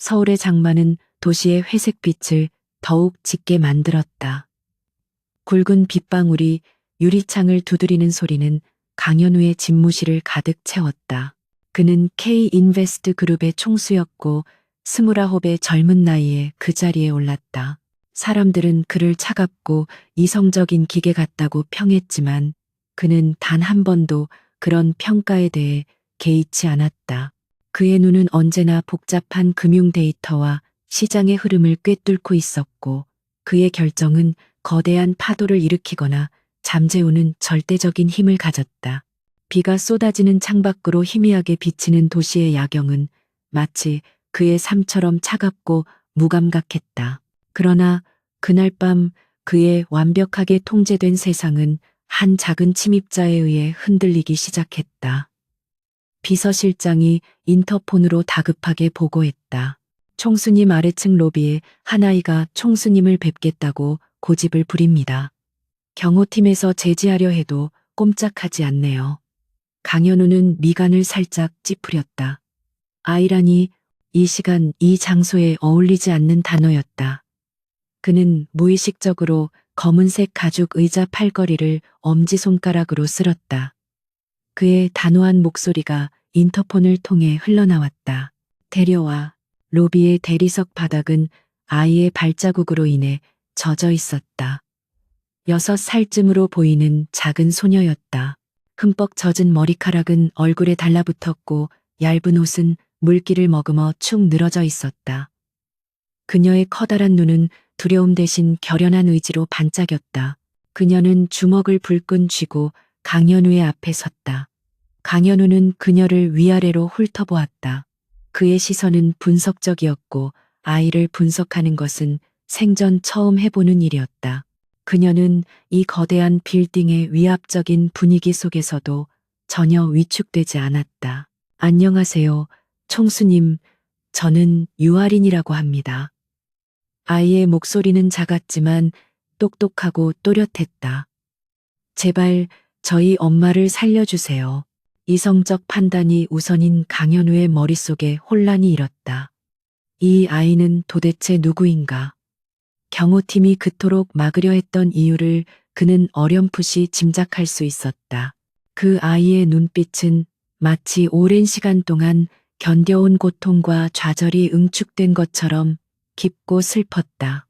서울의 장마는 도시의 회색빛을 더욱 짙게 만들었다. 굵은 빗방울이 유리창을 두드리는 소리는 강현우의 집무실을 가득 채웠다. 그는 K-인베스트 그룹의 총수였고 29의 젊은 나이에 그 자리에 올랐다. 사람들은 그를 차갑고 이성적인 기계 같다고 평했지만 그는 단 한 번도 그런 평가에 대해 개의치 않았다. 그의 눈은 언제나 복잡한 금융 데이터와 시장의 흐름을 꿰뚫고 있었고 그의 결정은 거대한 파도를 일으키거나 잠재우는 절대적인 힘을 가졌다. 비가 쏟아지는 창밖으로 희미하게 비치는 도시의 야경은 마치 그의 삶처럼 차갑고 무감각했다. 그러나 그날 밤 그의 완벽하게 통제된 세상은 한 작은 침입자에 의해 흔들리기 시작했다. 비서실장이 인터폰으로 다급하게 보고했다. 총수님 아래층 로비에 한 아이가 총수님을 뵙겠다고 고집을 부립니다. 경호팀에서 제지하려 해도 꼼짝하지 않네요. 강현우는 미간을 살짝 찌푸렸다. 아이라니 이 시간 이 장소에 어울리지 않는 단어였다. 그는 무의식적으로 검은색 가죽 의자 팔걸이를 엄지손가락으로 쓸었다. 그의 단호한 목소리가 인터폰을 통해 흘러나왔다. 데려와. 로비의 대리석 바닥은 아이의 발자국으로 인해 젖어 있었다. 6살쯤으로 보이는 작은 소녀였다. 흠뻑 젖은 머리카락은 얼굴에 달라붙었고 얇은 옷은 물기를 머금어 축 늘어져 있었다. 그녀의 커다란 눈은 두려움 대신 결연한 의지로 반짝였다. 그녀는 주먹을 불끈 쥐고 강현우의 앞에 섰다. 강현우는 그녀를 위아래로 훑어보았다. 그의 시선은 분석적이었고 아이를 분석하는 것은 생전 처음 해보는 일이었다. 그녀는 이 거대한 빌딩의 위압적인 분위기 속에서도 전혀 위축되지 않았다. 안녕하세요, 총수님. 저는 유아린이라고 합니다. 아이의 목소리는 작았지만 똑똑하고 또렷했다. 제발 저희 엄마를 살려주세요. 이성적 판단이 우선인 강현우의 머릿속에 혼란이 일었다. 이 아이는 도대체 누구인가? 경호팀이 그토록 막으려 했던 이유를 그는 어렴풋이 짐작할 수 있었다. 그 아이의 눈빛은 마치 오랜 시간 동안 견뎌온 고통과 좌절이 응축된 것처럼 깊고 슬펐다.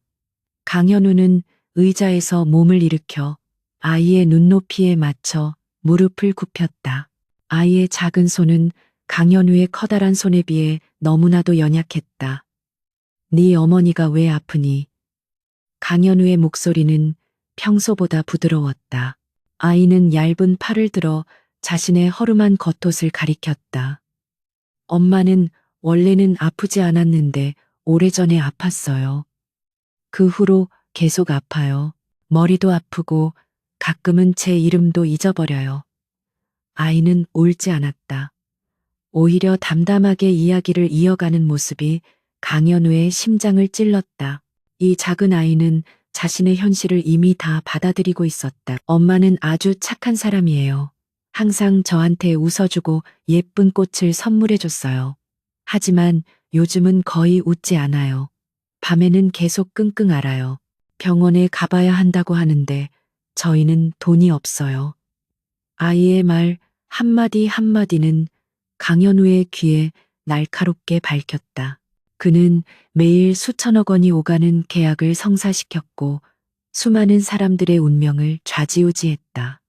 강현우는 의자에서 몸을 일으켜 아이의 눈높이에 맞춰 무릎을 굽혔다. 아이의 작은 손은 강현우의 커다란 손에 비해 너무나도 연약했다. 네 어머니가 왜 아프니? 강현우의 목소리는 평소보다 부드러웠다. 아이는 얇은 팔을 들어 자신의 허름한 겉옷을 가리켰다. 엄마는 원래는 아프지 않았는데 오래전에 아팠어요. 그 후로 계속 아파요. 머리도 아프고 가끔은 제 이름도 잊어버려요. 아이는 울지 않았다. 오히려 담담하게 이야기를 이어가는 모습이 강현우의 심장을 찔렀다. 이 작은 아이는 자신의 현실을 이미 다 받아들이고 있었다. 엄마는 아주 착한 사람이에요. 항상 저한테 웃어주고 예쁜 꽃을 선물해줬어요. 하지만 요즘은 거의 웃지 않아요. 밤에는 계속 끙끙 앓아요. 병원에 가봐야 한다고 하는데 저희는 돈이 없어요. 아이의 말 한마디 한마디는 강현우의 귀에 날카롭게 밝혔다. 그는 매일 수천억 원이 오가는 계약을 성사시켰고 수많은 사람들의 운명을 좌지우지했다.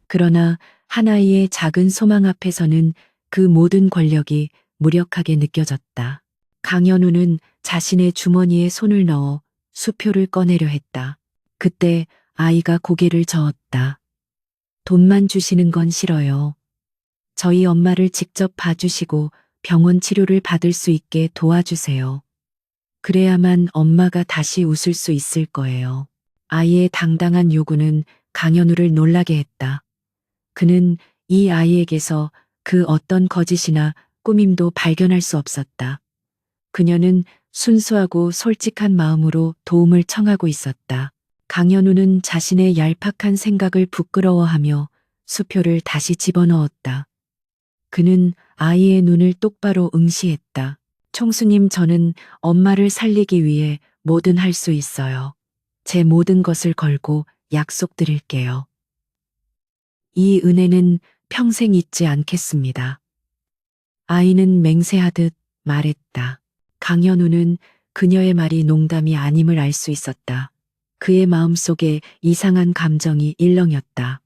그러나 하나이의 작은 소망 앞에서는 그 모든 권력이 무력하게 느껴졌다. 강현우는 자신의 주머니에 손을 넣어 수표를 꺼내려 했다. 그때 아이가 고개를 저었다. 돈만 주시는 건 싫어요. 저희 엄마를 직접 봐주시고 병원 치료를 받을 수 있게 도와주세요. 그래야만 엄마가 다시 웃을 수 있을 거예요. 아이의 당당한 요구는 강현우를 놀라게 했다. 그는 이 아이에게서 그 어떤 거짓이나 꾸밈도 발견할 수 없었다. 그녀는 순수하고 솔직한 마음으로 도움을 청하고 있었다. 강현우는 자신의 얄팍한 생각을 부끄러워하며 수표를 다시 집어넣었다. 그는 아이의 눈을 똑바로 응시했다. 총수님, 저는 엄마를 살리기 위해 뭐든 할 수 있어요. 제 모든 것을 걸고 약속드릴게요. 이 은혜는 평생 잊지 않겠습니다. 아이는 맹세하듯 말했다. 강현우는 그녀의 말이 농담이 아님을 알 수 있었다. 그의 마음속에 이상한 감정이 일렁였다.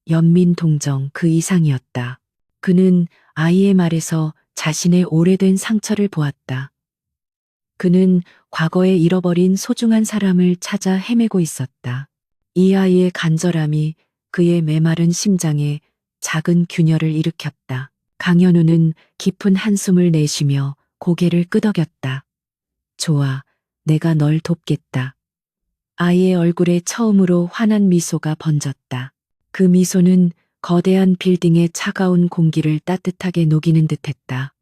연민 동정 그 이상이었다. 그는 아이의 말에서 자신의 오래된 상처를 보았다. 그는 과거에 잃어버린 소중한 사람을 찾아 헤매고 있었다. 이 아이의 간절함이 그의 메마른 심장에 작은 균열을 일으켰다. 강현우는 깊은 한숨을 내쉬며 고개를 끄덕였다. 좋아, 내가 널 돕겠다. 아이의 얼굴에 처음으로 환한 미소가 번졌다. 그 미소는 거대한 빌딩의 차가운 공기를 따뜻하게 녹이는 듯했다.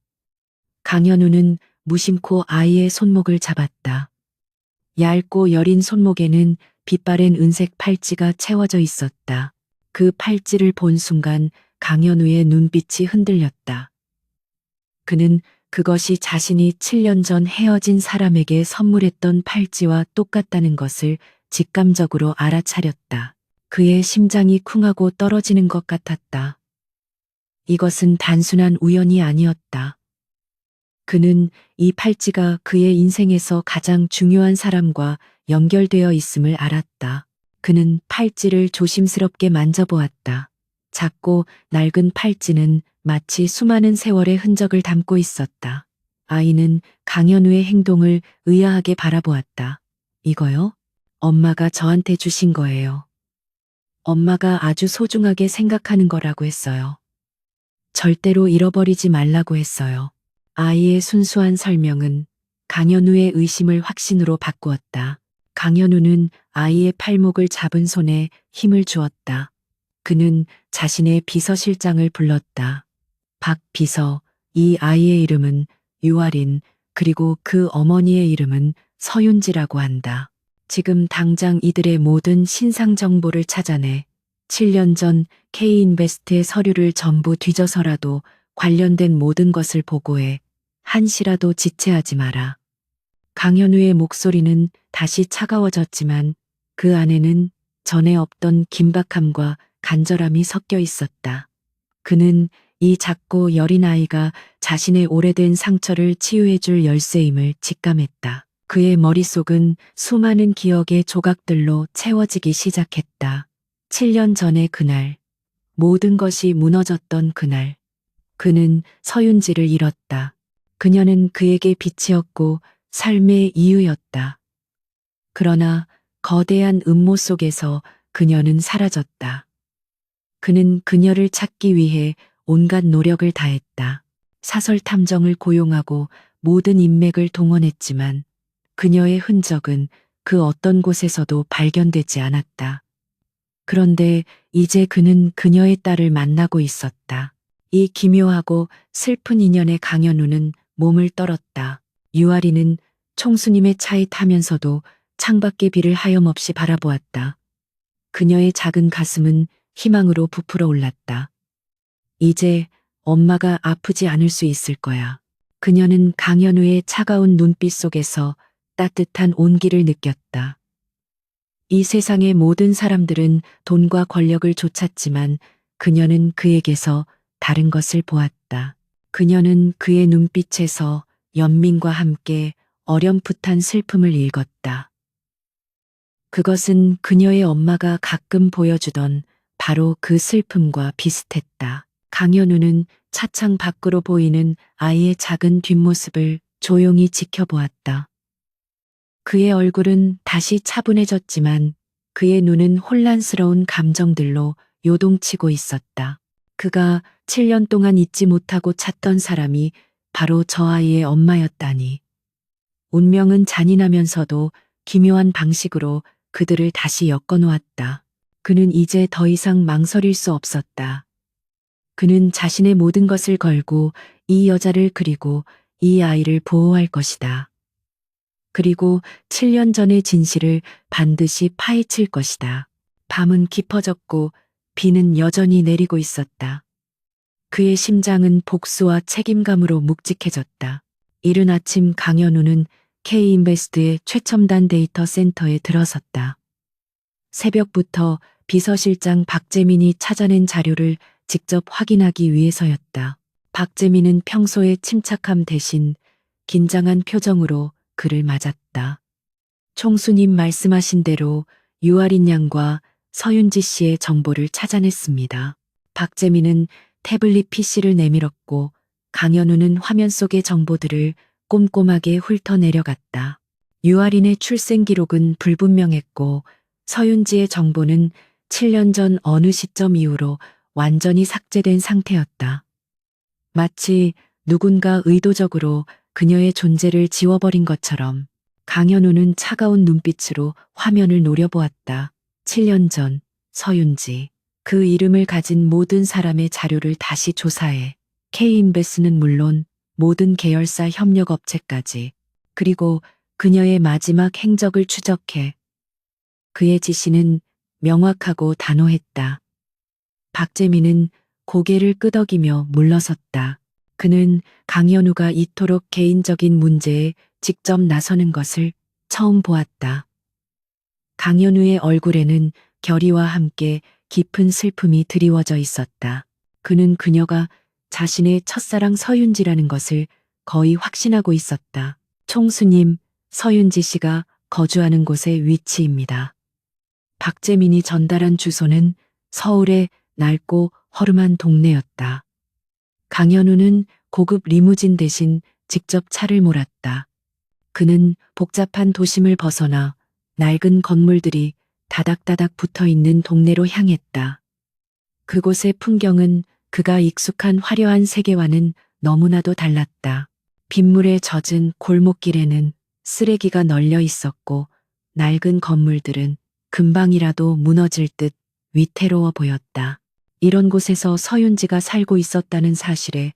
강현우는 무심코 아이의 손목을 잡았다. 얇고 여린 손목에는 빛바랜 은색 팔찌가 채워져 있었다. 그 팔찌를 본 순간 강현우의 눈빛이 흔들렸다. 그는 그것이 자신이 7년 전 헤어진 사람에게 선물했던 팔찌와 똑같다는 것을 직감적으로 알아차렸다. 그의 심장이 쿵하고 떨어지는 것 같았다. 이것은 단순한 우연이 아니었다. 그는 이 팔찌가 그의 인생에서 가장 중요한 사람과 연결되어 있음을 알았다. 그는 팔찌를 조심스럽게 만져보았다. 작고 낡은 팔찌는 마치 수많은 세월의 흔적을 담고 있었다. 아이는 강현우의 행동을 의아하게 바라보았다. 이거요? 엄마가 저한테 주신 거예요. 엄마가 아주 소중하게 생각하는 거라고 했어요. 절대로 잃어버리지 말라고 했어요. 아이의 순수한 설명은 강현우의 의심을 확신으로 바꾸었다. 강현우는 아이의 팔목을 잡은 손에 힘을 주었다. 그는 자신의 비서실장을 불렀다. 박 비서, 이 아이의 이름은 유아린, 그리고 그 어머니의 이름은 서윤지라고 한다. 지금 당장 이들의 모든 신상 정보를 찾아내 7년 전 K인베스트의 서류를 전부 뒤져서라도 관련된 모든 것을 보고해. 한시라도 지체하지 마라. 강현우의 목소리는 다시 차가워졌지만 그 안에는 전에 없던 긴박함과 간절함이 섞여 있었다. 그는 이 작고 여린 아이가 자신의 오래된 상처를 치유해줄 열쇠임을 직감했다. 그의 머릿속은 수많은 기억의 조각들로 채워지기 시작했다. 7년 전의 그날, 모든 것이 무너졌던 그날, 그는 서윤지를 잃었다. 그녀는 그에게 빛이었고 삶의 이유였다. 그러나 거대한 음모 속에서 그녀는 사라졌다. 그는 그녀를 찾기 위해 온갖 노력을 다했다. 사설 탐정을 고용하고 모든 인맥을 동원했지만 그녀의 흔적은 그 어떤 곳에서도 발견되지 않았다. 그런데 이제 그는 그녀의 딸을 만나고 있었다. 이 기묘하고 슬픈 인연의 강현우는 몸을 떨었다. 유아리는 총수님의 차에 타면서도 창밖의 비를 하염없이 바라보았다. 그녀의 작은 가슴은 희망으로 부풀어 올랐다. 이제 엄마가 아프지 않을 수 있을 거야. 그녀는 강현우의 차가운 눈빛 속에서 따뜻한 온기를 느꼈다. 이 세상의 모든 사람들은 돈과 권력을 좇았지만 그녀는 그에게서 다른 것을 보았다. 그녀는 그의 눈빛에서 연민과 함께 어렴풋한 슬픔을 읽었다. 그것은 그녀의 엄마가 가끔 보여주던 바로 그 슬픔과 비슷했다. 강현우는 차창 밖으로 보이는 아이의 작은 뒷모습을 조용히 지켜보았다. 그의 얼굴은 다시 차분해졌지만 그의 눈은 혼란스러운 감정들로 요동치고 있었다. 그가 7년 동안 잊지 못하고 찾던 사람이 바로 저 아이의 엄마였다니. 운명은 잔인하면서도 기묘한 방식으로 그들을 다시 엮어놓았다. 그는 이제 더 이상 망설일 수 없었다. 그는 자신의 모든 것을 걸고 이 여자를 그리고 이 아이를 보호할 것이다. 그리고 7년 전의 진실을 반드시 파헤칠 것이다. 밤은 깊어졌고 비는 여전히 내리고 있었다. 그의 심장은 복수와 책임감으로 묵직해졌다. 이른 아침 강현우는 K인베스트의 최첨단 데이터 센터에 들어섰다. 새벽부터 비서실장 박재민이 찾아낸 자료를 직접 확인하기 위해서였다. 박재민은 평소의 침착함 대신 긴장한 표정으로 그를 맞았다. 총수님 말씀하신 대로 유아린 양과 서윤지 씨의 정보를 찾아냈습니다. 박재민은 태블릿 PC를 내밀었고 강현우는 화면 속의 정보들을 꼼꼼하게 훑어내려갔다. 유아린의 출생 기록은 불분명했고 서윤지의 정보는 7년 전 어느 시점 이후로 완전히 삭제된 상태였다. 마치 누군가 의도적으로 그녀의 존재를 지워버린 것처럼 강현우는 차가운 눈빛으로 화면을 노려보았다. 7년 전 서윤지. 그 이름을 가진 모든 사람의 자료를 다시 조사해 K인베스는 물론 모든 계열사 협력업체까지 그리고 그녀의 마지막 행적을 추적해. 그의 지시는 명확하고 단호했다. 박재민은 고개를 끄덕이며 물러섰다. 그는 강현우가 이토록 개인적인 문제에 직접 나서는 것을 처음 보았다. 강현우의 얼굴에는 결의와 함께 깊은 슬픔이 드리워져 있었다. 그는 그녀가 자신의 첫사랑 서윤지라는 것을 거의 확신하고 있었다. 총수님, 서윤지 씨가 거주하는 곳의 위치입니다. 박재민이 전달한 주소는 서울의 낡고 허름한 동네였다. 강현우는 고급 리무진 대신 직접 차를 몰았다. 그는 복잡한 도심을 벗어나 낡은 건물들이 다닥다닥 붙어 있는 동네로 향했다. 그곳의 풍경은 그가 익숙한 화려한 세계와는 너무나도 달랐다. 빗물에 젖은 골목길에는 쓰레기가 널려 있었고 낡은 건물들은 금방이라도 무너질 듯 위태로워 보였다. 이런 곳에서 서윤지가 살고 있었다는 사실에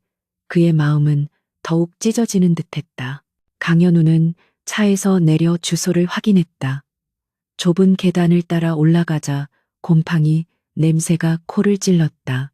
그의 마음은 더욱 찢어지는 듯했다. 강현우는 차에서 내려 주소를 확인했다. 좁은 계단을 따라 올라가자 곰팡이 냄새가 코를 찔렀다.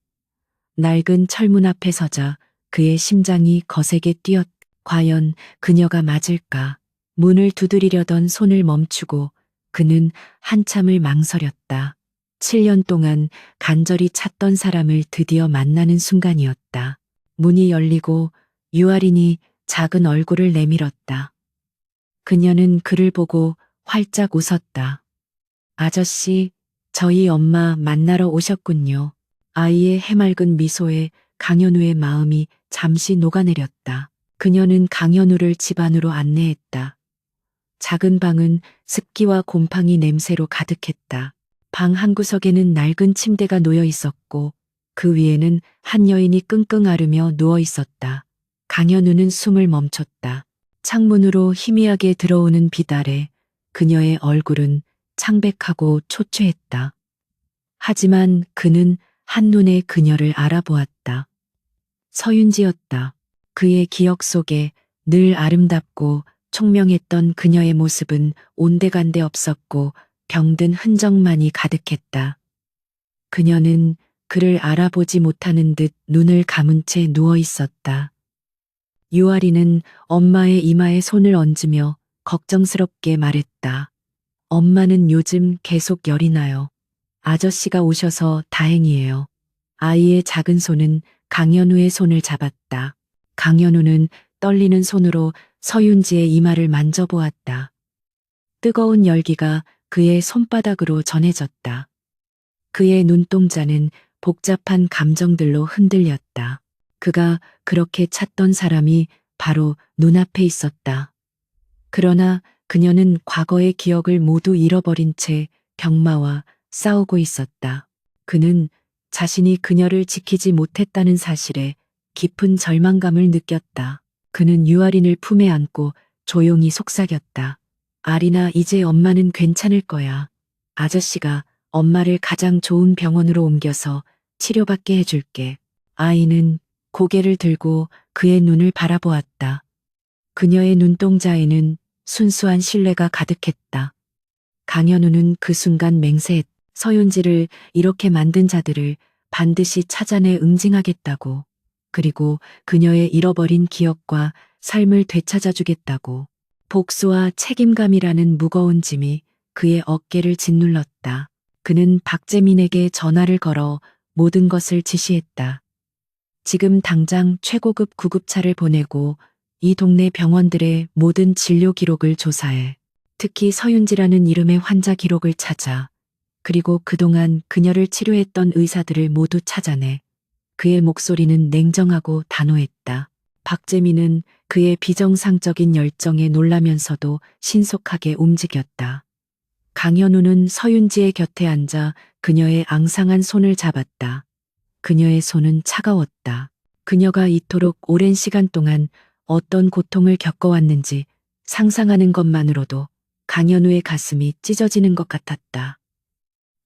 낡은 철문 앞에 서자 그의 심장이 거세게 뛰었다. 과연 그녀가 맞을까? 문을 두드리려던 손을 멈추고 그는 한참을 망설였다. 7년 동안 간절히 찾던 사람을 드디어 만나는 순간이었다. 문이 열리고 유아린이 작은 얼굴을 내밀었다. 그녀는 그를 보고 활짝 웃었다. 아저씨, 저희 엄마 만나러 오셨군요. 아이의 해맑은 미소에 강현우의 마음이 잠시 녹아내렸다. 그녀는 강현우를 집 안으로 안내했다. 작은 방은 습기와 곰팡이 냄새로 가득했다. 방 한구석에는 낡은 침대가 놓여 있었고 그 위에는 한 여인이 끙끙 앓으며 누워 있었다. 강현우는 숨을 멈췄다. 창문으로 희미하게 들어오는 빛 아래 그녀의 얼굴은 창백하고 초췌했다. 하지만 그는 한눈에 그녀를 알아보았다. 서윤지였다. 그의 기억 속에 늘 아름답고 총명했던 그녀의 모습은 온데간데 없었고 병든 흔적만이 가득했다. 그녀는 그를 알아보지 못하는 듯 눈을 감은 채 누워 있었다. 유아리는 엄마의 이마에 손을 얹으며 걱정스럽게 말했다. 엄마는 요즘 계속 열이 나요. 아저씨가 오셔서 다행이에요. 아이의 작은 손은 강현우의 손을 잡았다. 강현우는 떨리는 손으로 서윤지의 이마를 만져보았다. 뜨거운 열기가 그의 손바닥으로 전해졌다. 그의 눈동자는 복잡한 감정들로 흔들렸다. 그가 그렇게 찾던 사람이 바로 눈앞에 있었다. 그러나 그녀는 과거의 기억을 모두 잃어버린 채 병마와 싸우고 있었다. 그는 자신이 그녀를 지키지 못했다는 사실에 깊은 절망감을 느꼈다. 그는 유아린을 품에 안고 조용히 속삭였다. 아리나, 이제 엄마는 괜찮을 거야. 아저씨가 엄마를 가장 좋은 병원으로 옮겨서 치료받게 해줄게. 아이는 고개를 들고 그의 눈을 바라보았다. 그녀의 눈동자에는 순수한 신뢰가 가득했다. 강현우는 그 순간 맹세했다. 서윤지를 이렇게 만든 자들을 반드시 찾아내 응징하겠다고. 그리고 그녀의 잃어버린 기억과 삶을 되찾아주겠다고. 복수와 책임감이라는 무거운 짐이 그의 어깨를 짓눌렀다. 그는 박재민에게 전화를 걸어 모든 것을 지시했다. 지금 당장 최고급 구급차를 보내고 이 동네 병원들의 모든 진료 기록을 조사해. 특히 서윤지라는 이름의 환자 기록을 찾아. 그리고 그동안 그녀를 치료했던 의사들을 모두 찾아내. 그의 목소리는 냉정하고 단호했다. 박재민은 그의 비정상적인 열정에 놀라면서도 신속하게 움직였다. 강현우는 서윤지의 곁에 앉아 그녀의 앙상한 손을 잡았다. 그녀의 손은 차가웠다. 그녀가 이토록 오랜 시간 동안 어떤 고통을 겪어왔는지 상상하는 것만으로도 강현우의 가슴이 찢어지는 것 같았다.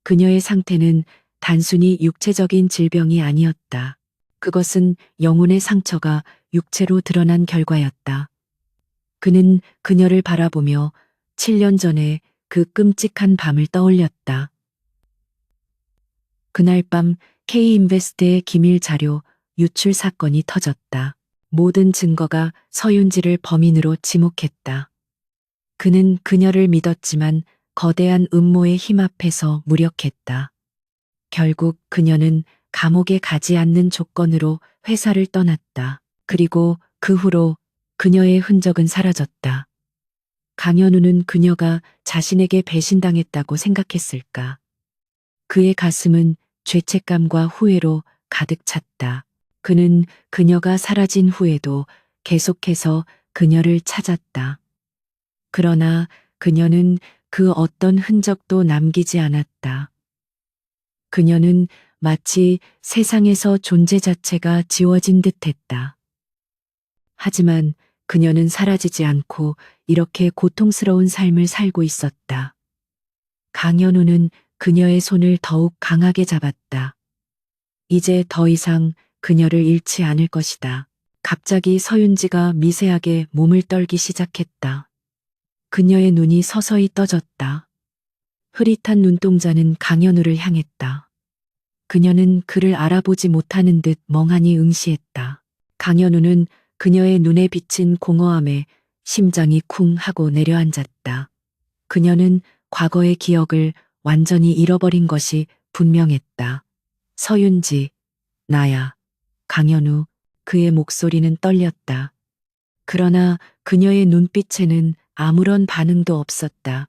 그녀의 상태는 단순히 육체적인 질병이 아니었다. 그것은 영혼의 상처가 육체로 드러난 결과였다. 그는 그녀를 바라보며 7년 전에 그 끔찍한 밤을 떠올렸다. 그날 밤 K인베스트의 기밀 자료 유출 사건이 터졌다. 모든 증거가 서윤지를 범인으로 지목했다. 그는 그녀를 믿었지만 거대한 음모의 힘 앞에서 무력했다. 결국 그녀는 감옥에 가지 않는 조건으로 회사를 떠났다. 그리고 그 후로 그녀의 흔적은 사라졌다. 강현우는 그녀가 자신에게 배신당했다고 생각했을까? 그의 가슴은 죄책감과 후회로 가득 찼다. 그는 그녀가 사라진 후에도 계속해서 그녀를 찾았다. 그러나 그녀는 그 어떤 흔적도 남기지 않았다. 그녀는 마치 세상에서 존재 자체가 지워진 듯 했다. 하지만 그녀는 사라지지 않고 이렇게 고통스러운 삶을 살고 있었다. 강현우는 그녀의 손을 더욱 강하게 잡았다. 이제 더 이상 그녀를 잃지 않을 것이다. 갑자기 서윤지가 미세하게 몸을 떨기 시작했다. 그녀의 눈이 서서히 떠졌다. 흐릿한 눈동자는 강현우를 향했다. 그녀는 그를 알아보지 못하는 듯 멍하니 응시했다. 강현우는 그녀의 눈에 비친 공허함에 심장이 쿵 하고 내려앉았다. 그녀는 과거의 기억을 완전히 잃어버린 것이 분명했다. 서윤지, 나야. 강현우, 그의 목소리는 떨렸다. 그러나 그녀의 눈빛에는 아무런 반응도 없었다.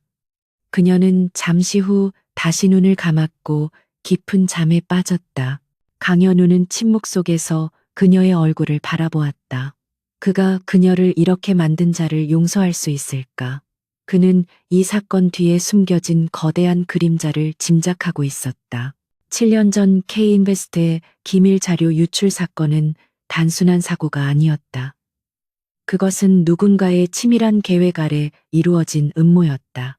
그녀는 잠시 후 다시 눈을 감았고 깊은 잠에 빠졌다. 강현우는 침묵 속에서 그녀의 얼굴을 바라보았다. 그가 그녀를 이렇게 만든 자를 용서할 수 있을까? 그는 이 사건 뒤에 숨겨진 거대한 그림자를 짐작하고 있었다. 7년 전 K인베스트의 기밀 자료 유출 사건은 단순한 사고가 아니었다. 그것은 누군가의 치밀한 계획 아래 이루어진 음모였다.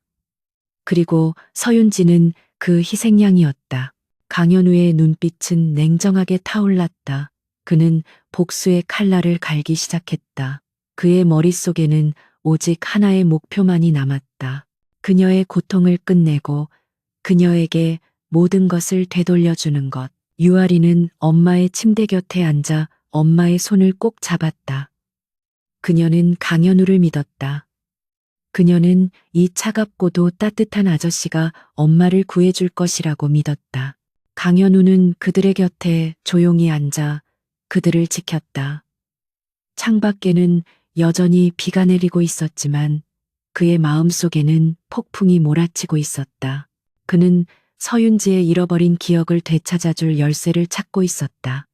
그리고 서윤지는 그 희생양이었다. 강현우의 눈빛은 냉정하게 타올랐다. 그는 복수의 칼날을 갈기 시작했다. 그의 머릿속에는 오직 하나의 목표만이 남았다. 그녀의 고통을 끝내고 그녀에게 모든 것을 되돌려주는 것. 유아리는 엄마의 침대 곁에 앉아 엄마의 손을 꼭 잡았다. 그녀는 강현우를 믿었다. 그녀는 이 차갑고도 따뜻한 아저씨가 엄마를 구해줄 것이라고 믿었다. 강현우는 그들의 곁에 조용히 앉아 그들을 지켰다. 창밖에는 여전히 비가 내리고 있었지만 그의 마음속에는 폭풍이 몰아치고 있었다. 그는 서윤지의 잃어버린 기억을 되찾아줄 열쇠를 찾고 있었다.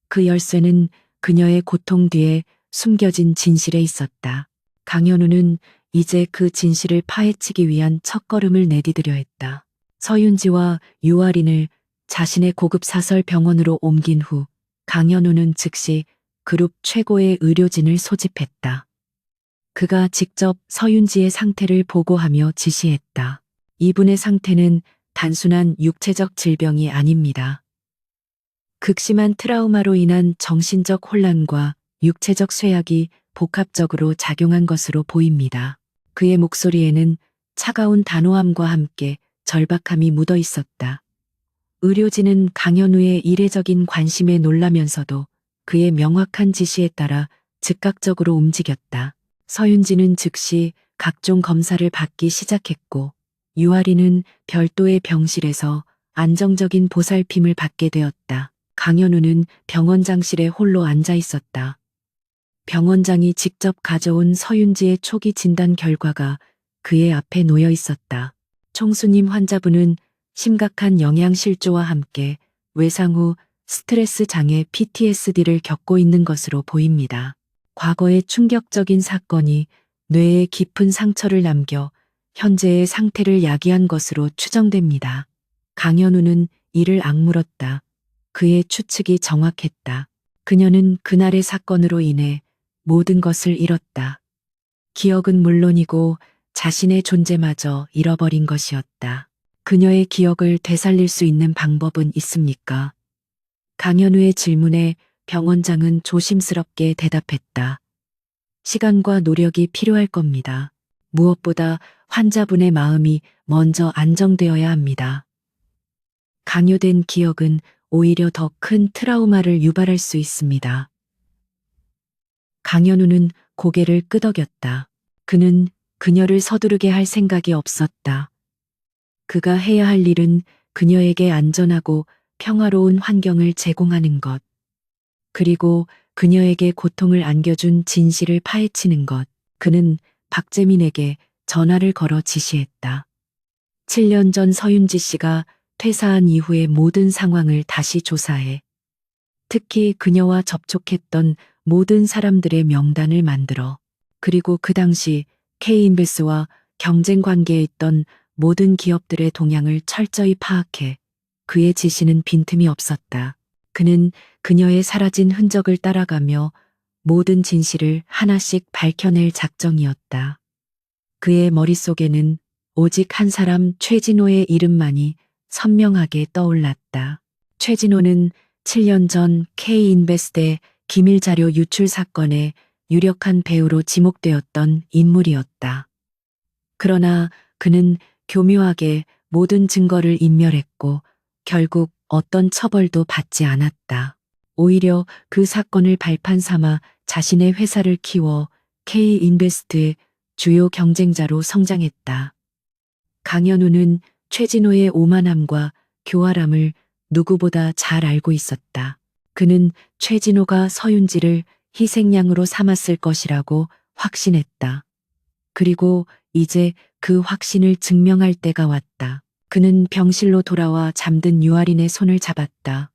그 열쇠는 그녀의 고통 뒤에 숨겨진 진실에 있었다. 강현우는 이제 그 진실을 파헤치기 위한 첫걸음을 내디디려 했다. 서윤지와 유아린을 자신의 고급 사설 병원으로 옮긴 후 강현우는 즉시 그룹 최고의 의료진을 소집했다. 그가 직접 서윤지의 상태를 보고하며 지시했다. 이분의 상태는 단순한 육체적 질병이 아닙니다. 극심한 트라우마로 인한 정신적 혼란과 육체적 쇠약이 복합적으로 작용한 것으로 보입니다. 그의 목소리에는 차가운 단호함과 함께 절박함이 묻어 있었다. 의료진은 강현우의 이례적인 관심에 놀라면서도 그의 명확한 지시에 따라 즉각적으로 움직였다. 서윤지는 즉시 각종 검사를 받기 시작했고 유아리는 별도의 병실에서 안정적인 보살핌을 받게 되었다. 강현우는 병원장실에 홀로 앉아 있었다. 병원장이 직접 가져온 서윤지의 초기 진단 결과가 그의 앞에 놓여 있었다. 총수님 환자분은 심각한 영양실조와 함께 외상 후 스트레스 장애 PTSD를 겪고 있는 것으로 보입니다. 과거의 충격적인 사건이 뇌에 깊은 상처를 남겨 현재의 상태를 야기한 것으로 추정됩니다. 강현우는 이를 악물었다. 그의 추측이 정확했다. 그녀는 그날의 사건으로 인해 모든 것을 잃었다. 기억은 물론이고 자신의 존재마저 잃어버린 것이었다. 그녀의 기억을 되살릴 수 있는 방법은 있습니까? 강현우의 질문에 병원장은 조심스럽게 대답했다. 시간과 노력이 필요할 겁니다. 무엇보다 환자분의 마음이 먼저 안정되어야 합니다. 강요된 기억은 오히려 더 큰 트라우마를 유발할 수 있습니다. 강현우는 고개를 끄덕였다. 그는 그녀를 서두르게 할 생각이 없었다. 그가 해야 할 일은 그녀에게 안전하고 평화로운 환경을 제공하는 것, 그리고 그녀에게 고통을 안겨준 진실을 파헤치는 것. 그는 박재민에게 전화를 걸어 지시했다. 7년 전 서윤지 씨가 퇴사한 이후의 모든 상황을 다시 조사해. 특히 그녀와 접촉했던 모든 사람들의 명단을 만들어. 그리고 그 당시 K인베스와 경쟁 관계에 있던 모든 기업들의 동향을 철저히 파악해. 그의 지시는 빈틈이 없었다. 그는 그녀의 사라진 흔적을 따라가며 모든 진실을 하나씩 밝혀낼 작정이었다. 그의 머릿속에는 오직 한 사람 최진호의 이름만이 선명하게 떠올랐다. 최진호는 7년 전 K인베스트의 기밀 자료 유출 사건에 유력한 배우로 지목되었던 인물이었다. 그러나 그는 교묘하게 모든 증거를 인멸했고 결국 어떤 처벌도 받지 않았다. 오히려 그 사건을 발판 삼아 자신의 회사를 키워 K인베스트의 주요 경쟁자로 성장했다. 강현우는 최진호의 오만함과 교활함을 누구보다 잘 알고 있었다. 그는 최진호가 서윤지를 희생양으로 삼았을 것이라고 확신했다. 그리고 이제 그 확신을 증명할 때가 왔다. 그는 병실로 돌아와 잠든 유아린의 손을 잡았다.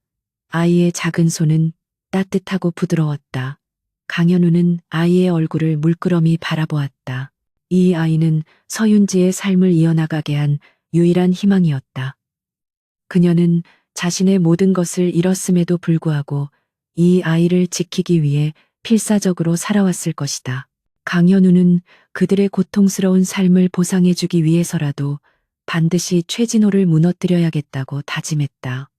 아이의 작은 손은 따뜻하고 부드러웠다. 강현우는 아이의 얼굴을 물끄러미 바라보았다. 이 아이는 서윤지의 삶을 이어나가게 한 유일한 희망이었다. 그녀는 자신의 모든 것을 잃었음에도 불구하고 이 아이를 지키기 위해 필사적으로 살아왔을 것이다. 강현우는 그들의 고통스러운 삶을 보상해주기 위해서라도 반드시 최진호를 무너뜨려야겠다고 다짐했다.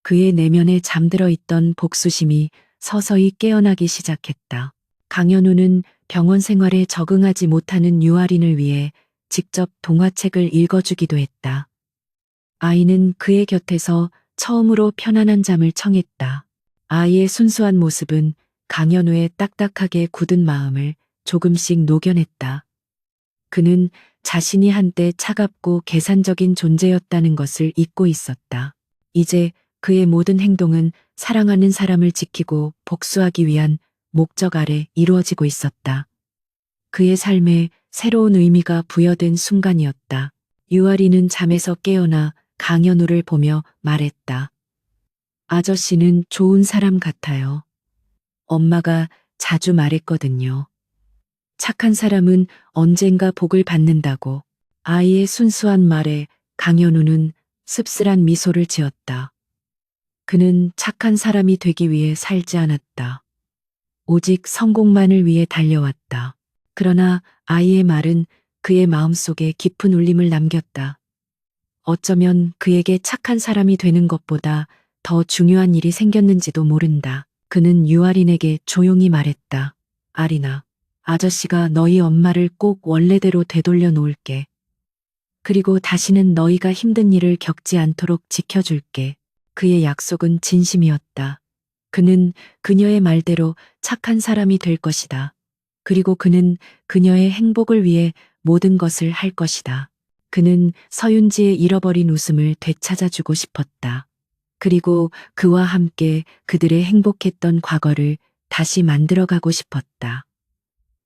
그의 내면에 잠들어 있던 복수심이 서서히 깨어나기 시작했다. 강현우는 병원 생활에 적응하지 못하는 유아린을 위해 직접 동화책을 읽어주기도 했다. 아이는 그의 곁에서 처음으로 편안한 잠을 청했다. 아이의 순수한 모습은 강현우의 딱딱하게 굳은 마음을 조금씩 녹여냈다. 그는 자신이 한때 차갑고 계산적인 존재였다는 것을 잊고 있었다. 이제 그의 모든 행동은 사랑하는 사람을 지키고 복수하기 위한 목적 아래 이루어지고 있었다. 그의 삶에 새로운 의미가 부여된 순간이었다. 유아리는 잠에서 깨어나 강현우를 보며 말했다. 아저씨는 좋은 사람 같아요. 엄마가 자주 말했거든요. 착한 사람은 언젠가 복을 받는다고. 아이의 순수한 말에 강현우는 씁쓸한 미소를 지었다. 그는 착한 사람이 되기 위해 살지 않았다. 오직 성공만을 위해 달려왔다. 그러나 아이의 말은 그의 마음속에 깊은 울림을 남겼다. 어쩌면 그에게 착한 사람이 되는 것보다 더 중요한 일이 생겼는지도 모른다. 그는 유아린에게 조용히 말했다. 아린아, 아저씨가 너희 엄마를 꼭 원래대로 되돌려 놓을게. 그리고 다시는 너희가 힘든 일을 겪지 않도록 지켜줄게. 그의 약속은 진심이었다. 그는 그녀의 말대로 착한 사람이 될 것이다. 그리고 그는 그녀의 행복을 위해 모든 것을 할 것이다. 그는 서윤지의 잃어버린 웃음을 되찾아주고 싶었다. 그리고 그와 함께 그들의 행복했던 과거를 다시 만들어가고 싶었다.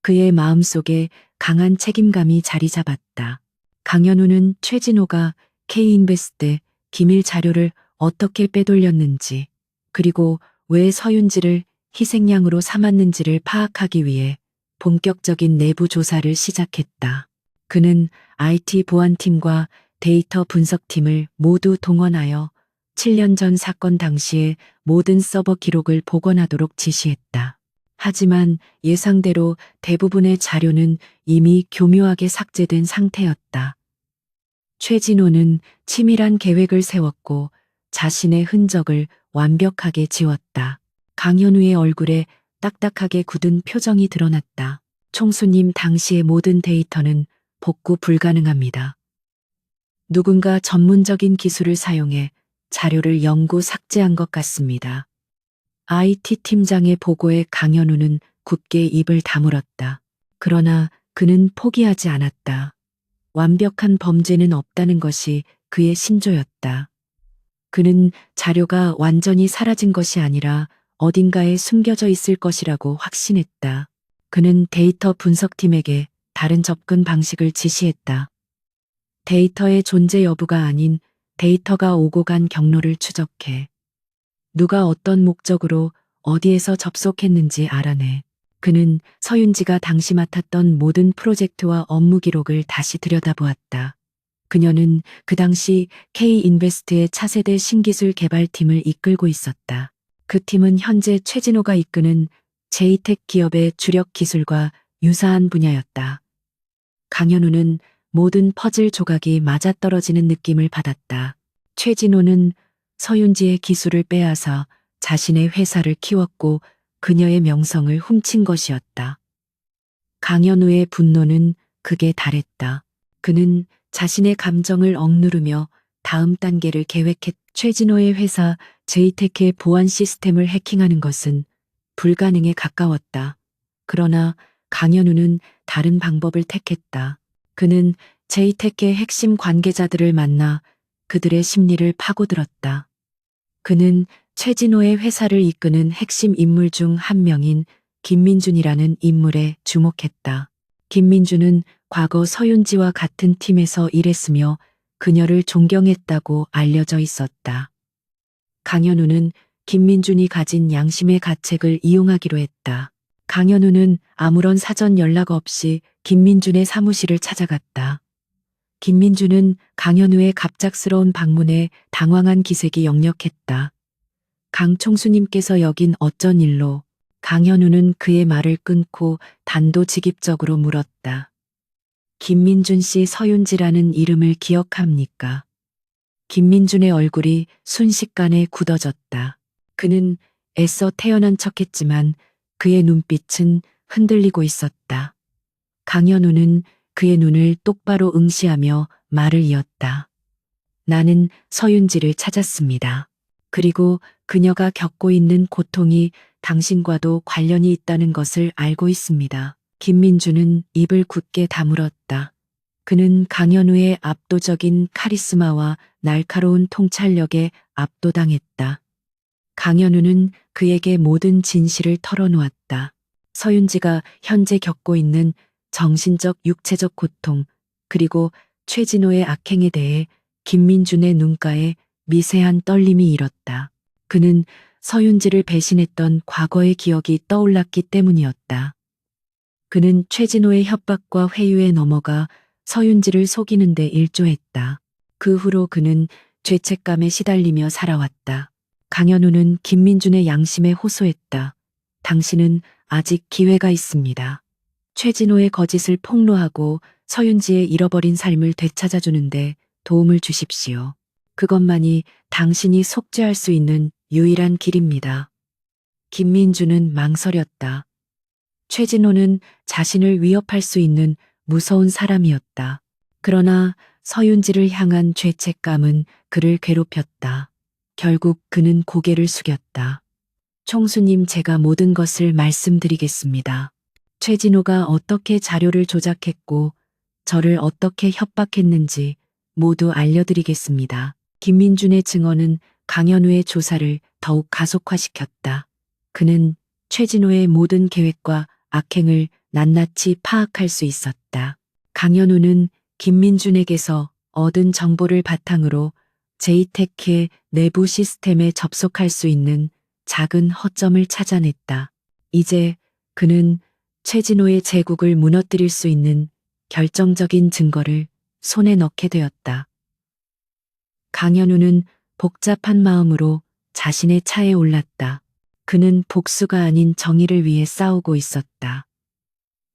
그의 마음속에 강한 책임감이 자리 잡았다. 강현우는 최진호가 K인베스트 기밀 자료를 어떻게 빼돌렸는지, 그리고 왜 서윤지를 희생양으로 삼았는지를 파악하기 위해 본격적인 내부 조사를 시작했다. 그는 IT 보안팀과 데이터 분석팀을 모두 동원하여 7년 전 사건 당시의 모든 서버 기록을 복원하도록 지시했다. 하지만 예상대로 대부분의 자료는 이미 교묘하게 삭제된 상태였다. 최진호는 치밀한 계획을 세웠고 자신의 흔적을 완벽하게 지웠다. 강현우의 얼굴에 딱딱하게 굳은 표정이 드러났다. 총수님, 당시의 모든 데이터는 복구 불가능합니다. 누군가 전문적인 기술을 사용해 자료를 영구 삭제한 것 같습니다. IT 팀장의 보고에 강현우는 굳게 입을 다물었다. 그러나 그는 포기하지 않았다. 완벽한 범죄는 없다는 것이 그의 신조였다. 그는 자료가 완전히 사라진 것이 아니라 어딘가에 숨겨져 있을 것이라고 확신했다. 그는 데이터 분석팀에게 다른 접근 방식을 지시했다. 데이터의 존재 여부가 아닌 데이터가 오고 간 경로를 추적해 누가 어떤 목적으로 어디에서 접속했는지 알아내. 그는 서윤지가 당시 맡았던 모든 프로젝트와 업무 기록을 다시 들여다보았다. 그녀는 그 당시 K인베스트의 차세대 신기술 개발팀을 이끌고 있었다. 그 팀은 현재 최진호가 이끄는 제이텍 기업의 주력 기술과 유사한 분야였다. 강현우는 모든 퍼즐 조각이 맞아떨어지는 느낌을 받았다. 최진호는 서윤지의 기술을 빼앗아 자신의 회사를 키웠고 그녀의 명성을 훔친 것이었다. 강현우의 분노는 극에 달했다. 그는 자신의 감정을 억누르며 다음 단계를 계획했. 최진호의 회사 제이테크의 보안 시스템을 해킹하는 것은 불가능에 가까웠다. 그러나 강현우는 다른 방법을 택했다. 그는 제이테크의 핵심 관계자들을 만나 그들의 심리를 파고들었다. 그는 최진호의 회사를 이끄는 핵심 인물 중 한 명인 김민준이라는 인물에 주목했다. 김민준은 과거 서윤지와 같은 팀에서 일했으며 그녀를 존경했다고 알려져 있었다. 강현우는 김민준이 가진 양심의 가책을 이용하기로 했다. 강현우는 아무런 사전 연락 없이 김민준의 사무실을 찾아갔다. 김민준은 강현우의 갑작스러운 방문에 당황한 기색이 역력했다. 강 총수님께서 여긴 어쩐 일로? 강현우는 그의 말을 끊고 단도직입적으로 물었다. 김민준 씨, 서윤지라는 이름을 기억합니까? 김민준의 얼굴이 순식간에 굳어졌다. 그는 애써 태연한 척했지만 그의 눈빛은 흔들리고 있었다. 강현우는 그의 눈을 똑바로 응시하며 말을 이었다. 나는 서윤지를 찾았습니다. 그리고 그녀가 겪고 있는 고통이 당신과도 관련이 있다는 것을 알고 있습니다. 김민주는 입을 굳게 다물었다. 그는 강현우의 압도적인 카리스마와 날카로운 통찰력에 압도당했다. 강현우는 그에게 모든 진실을 털어놓았다. 서윤지가 현재 겪고 있는 정신적, 육체적 고통, 그리고 최진호의 악행에 대해 김민준의 눈가에 미세한 떨림이 일었다. 그는 서윤지를 배신했던 과거의 기억이 떠올랐기 때문이었다. 그는 최진호의 협박과 회유에 넘어가 서윤지를 속이는 데 일조했다. 그 후로 그는 죄책감에 시달리며 살아왔다. 강현우는 김민준의 양심에 호소했다. 당신은 아직 기회가 있습니다. 최진호의 거짓을 폭로하고 서윤지의 잃어버린 삶을 되찾아주는데 도움을 주십시오. 그것만이 당신이 속죄할 수 있는 유일한 길입니다. 김민주는 망설였다. 최진호는 자신을 위협할 수 있는 무서운 사람이었다. 그러나 서윤지를 향한 죄책감은 그를 괴롭혔다. 결국 그는 고개를 숙였다. 총수님, 제가 모든 것을 말씀드리겠습니다. 최진호가 어떻게 자료를 조작했고 저를 어떻게 협박했는지 모두 알려드리겠습니다. 김민준의 증언은 강현우의 조사를 더욱 가속화시켰다. 그는 최진호의 모든 계획과 악행을 낱낱이 파악할 수 있었다. 강현우는 김민준에게서 얻은 정보를 바탕으로 제이테크의 내부 시스템에 접속할 수 있는 작은 허점을 찾아냈다. 이제 그는 최진호의 제국을 무너뜨릴 수 있는 결정적인 증거를 손에 넣게 되었다. 강현우는 복잡한 마음으로 자신의 차에 올랐다. 그는 복수가 아닌 정의를 위해 싸우고 있었다.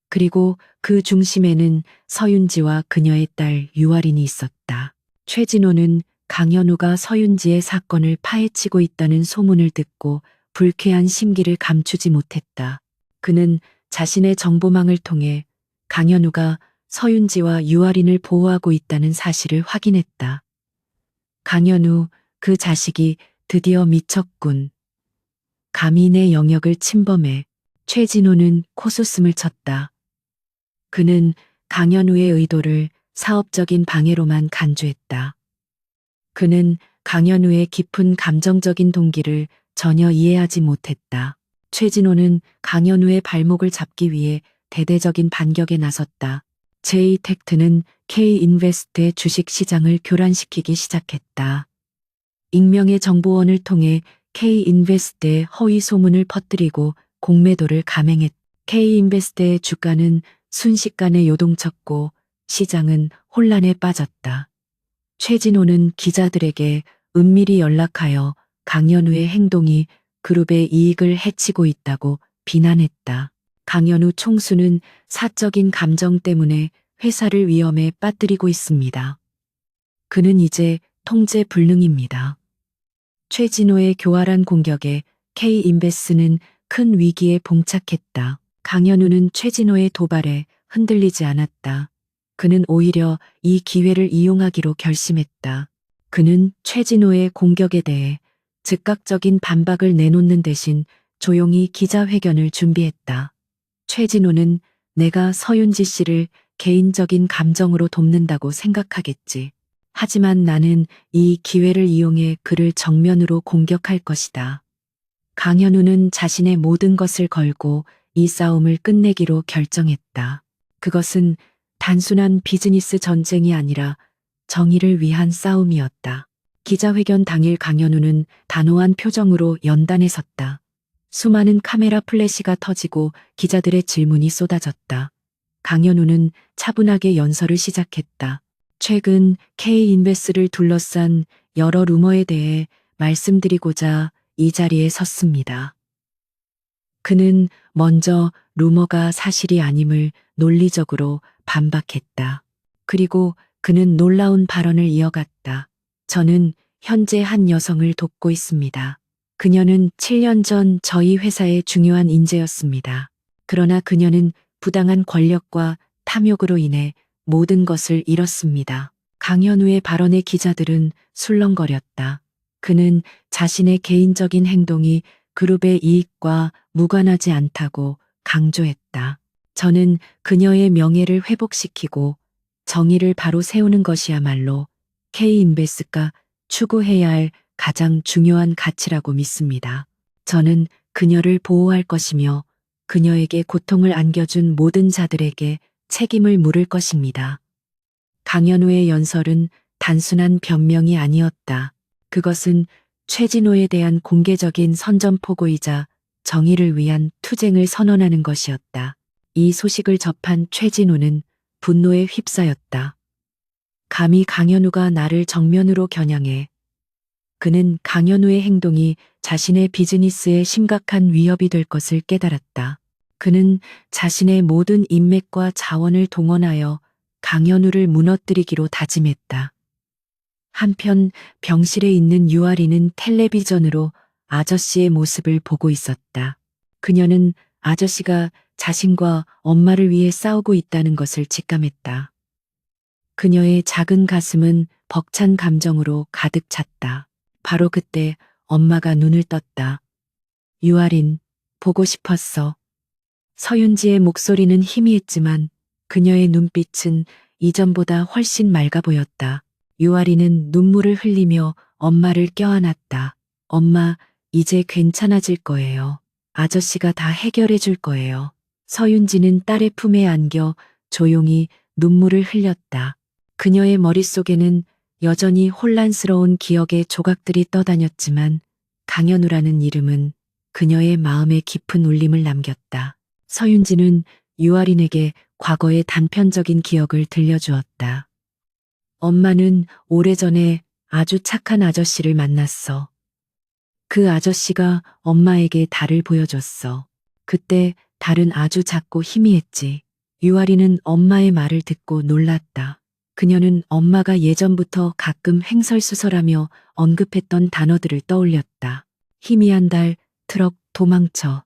그리고 그 중심에는 서윤지와 그녀의 딸 유아린이 있었다. 최진호는 강현우가 서윤지의 사건을 파헤치고 있다는 소문을 듣고 불쾌한 심기를 감추지 못했다. 그는 자신의 정보망을 통해 강현우가 서윤지와 유아린을 보호하고 있다는 사실을 확인했다. 강현우, 그 자식이 드디어 미쳤군. 감히 내 영역을 침범해. 최진호는 코웃음을 쳤다. 그는 강현우의 의도를 사업적인 방해로만 간주했다. 그는 강현우의 깊은 감정적인 동기를 전혀 이해하지 못했다. 최진호는 강현우의 발목을 잡기 위해 대대적인 반격에 나섰다. 제이텍트는 K인베스트의 주식 시장을 교란시키기 시작했다. 익명의 정보원을 통해 K인베스트의 허위 소문을 퍼뜨리고 공매도를 감행했다. K인베스트의 주가는 순식간에 요동쳤고 시장은 혼란에 빠졌다. 최진호는 기자들에게 은밀히 연락하여 강현우의 행동이 그룹의 이익을 해치고 있다고 비난했다. 강현우 총수는 사적인 감정 때문에 회사를 위험에 빠뜨리고 있습니다. 그는 이제 통제 불능입니다. 최진호의 교활한 공격에 K인베스는 큰 위기에 봉착했다. 강현우는 최진호의 도발에 흔들리지 않았다. 그는 오히려 이 기회를 이용하기로 결심했다. 그는 최진호의 공격에 대해 즉각적인 반박을 내놓는 대신 조용히 기자회견을 준비했다. 최진호는 내가 서윤지 씨를 개인적인 감정으로 돕는다고 생각하겠지. 하지만 나는 이 기회를 이용해 그를 정면으로 공격할 것이다. 강현우는 자신의 모든 것을 걸고 이 싸움을 끝내기로 결정했다. 그것은 단순한 비즈니스 전쟁이 아니라 정의를 위한 싸움이었다. 기자회견 당일 강현우는 단호한 표정으로 연단에 섰다. 수많은 카메라 플래시가 터지고 기자들의 질문이 쏟아졌다. 강현우는 차분하게 연설을 시작했다. 최근 K인베스를 둘러싼 여러 루머에 대해 말씀드리고자 이 자리에 섰습니다. 그는 먼저 루머가 사실이 아님을 논리적으로 반박했다. 그리고 그는 놀라운 발언을 이어갔다. 저는 현재 한 여성을 돕고 있습니다. 그녀는 7년 전 저희 회사의 중요한 인재였습니다. 그러나 그녀는 부당한 권력과 탐욕으로 인해 모든 것을 잃었습니다. 강현우의 발언에 기자들은 술렁거렸다. 그는 자신의 개인적인 행동이 그룹의 이익과 무관하지 않다고 강조했다. 저는 그녀의 명예를 회복시키고 정의를 바로 세우는 것이야말로 K인베스가 추구해야 할 가장 중요한 가치라고 믿습니다. 저는 그녀를 보호할 것이며 그녀에게 고통을 안겨준 모든 자들에게 책임을 물을 것입니다. 강현우의 연설은 단순한 변명이 아니었다. 그것은 최진호에 대한 공개적인 선전포고이자 정의를 위한 투쟁을 선언하는 것이었다. 이 소식을 접한 최진호는 분노에 휩싸였다. 감히 강현우가 나를 정면으로 겨냥해. 그는 강현우의 행동이 자신의 비즈니스에 심각한 위협이 될 것을 깨달았다. 그는 자신의 모든 인맥과 자원을 동원하여 강현우를 무너뜨리기로 다짐했다. 한편 병실에 있는 유아리는 텔레비전으로 아저씨의 모습을 보고 있었다. 그녀는 아저씨가 자신과 엄마를 위해 싸우고 있다는 것을 직감했다. 그녀의 작은 가슴은 벅찬 감정으로 가득 찼다. 바로 그때 엄마가 눈을 떴다. 유아린, 보고 싶었어. 서윤지의 목소리는 희미했지만 그녀의 눈빛은 이전보다 훨씬 맑아 보였다. 유아린은 눈물을 흘리며 엄마를 껴안았다. 엄마, 이제 괜찮아질 거예요. 아저씨가 다 해결해 줄 거예요. 서윤지는 딸의 품에 안겨 조용히 눈물을 흘렸다. 그녀의 머릿속에는 여전히 혼란스러운 기억의 조각들이 떠다녔지만 강현우라는 이름은 그녀의 마음에 깊은 울림을 남겼다. 서윤지는 유아린에게 과거의 단편적인 기억을 들려주었다. 엄마는 오래전에 아주 착한 아저씨를 만났어. 그 아저씨가 엄마에게 달을 보여줬어. 그때 달은 아주 작고 희미했지. 유아리는 엄마의 말을 듣고 놀랐다. 그녀는 엄마가 예전부터 가끔 횡설수설하며 언급했던 단어들을 떠올렸다. 희미한 달, 트럭, 도망쳐.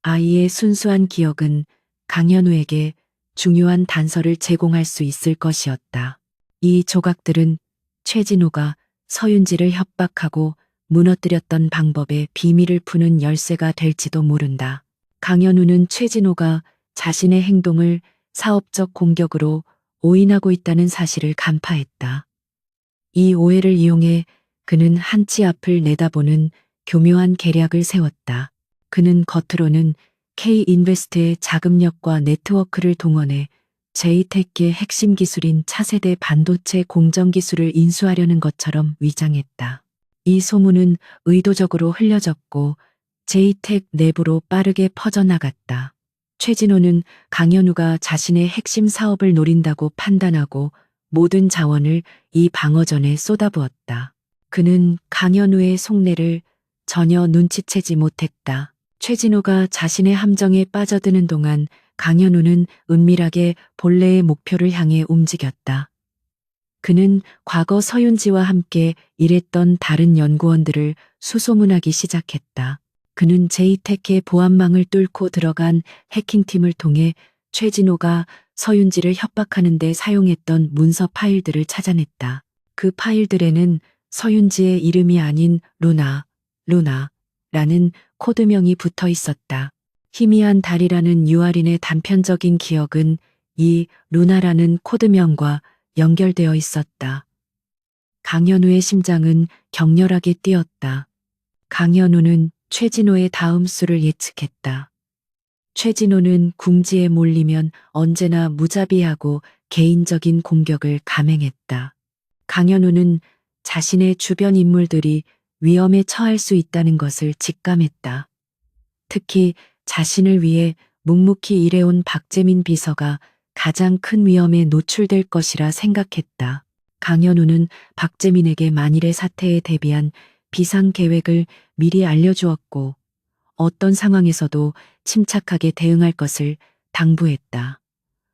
아이의 순수한 기억은 강현우에게 중요한 단서를 제공할 수 있을 것이었다. 이 조각들은 최진호가 서윤지를 협박하고 무너뜨렸던 방법의 비밀을 푸는 열쇠가 될지도 모른다. 강현우는 최진호가 자신의 행동을 사업적 공격으로 오인하고 있다는 사실을 간파했다. 이 오해를 이용해 그는 한치 앞을 내다보는 교묘한 계략을 세웠다. 그는 겉으로는 K인베스트의 자금력과 네트워크를 동원해 제이테크의 핵심 기술인 차세대 반도체 공정 기술을 인수하려는 것처럼 위장했다. 이 소문은 의도적으로 흘려졌고 제이텍 내부로 빠르게 퍼져나갔다. 최진호는 강현우가 자신의 핵심 사업을 노린다고 판단하고 모든 자원을 이 방어전에 쏟아부었다. 그는 강현우의 속내를 전혀 눈치채지 못했다. 최진호가 자신의 함정에 빠져드는 동안 강현우는 은밀하게 본래의 목표를 향해 움직였다. 그는 과거 서윤지와 함께 일했던 다른 연구원들을 수소문하기 시작했다. 그는 제이테크의 보안망을 뚫고 들어간 해킹팀을 통해 최진호가 서윤지를 협박하는 데 사용했던 문서 파일들을 찾아냈다. 그 파일들에는 서윤지의 이름이 아닌 루나라는 코드명이 붙어 있었다. 희미한 달이라는 유아린의 단편적인 기억은 이 루나라는 코드명과 연결되어 있었다. 강현우의 심장은 격렬하게 뛰었다. 강현우는 최진호의 다음 수를 예측했다. 최진호는 궁지에 몰리면 언제나 무자비하고 개인적인 공격을 감행했다. 강현우는 자신의 주변 인물들이 위험에 처할 수 있다는 것을 직감했다. 특히 자신을 위해 묵묵히 일해온 박재민 비서가 가장 큰 위험에 노출될 것이라 생각했다. 강현우는 박재민에게 만일의 사태에 대비한 비상 계획을 미리 알려주었고 어떤 상황에서도 침착하게 대응할 것을 당부했다.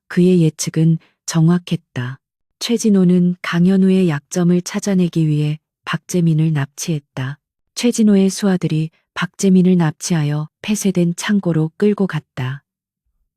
그의 예측은 정확했다. 최진호는 강현우의 약점을 찾아내기 위해 박재민을 납치했다. 최진호의 수하들이 박재민을 납치하여 폐쇄된 창고로 끌고 갔다.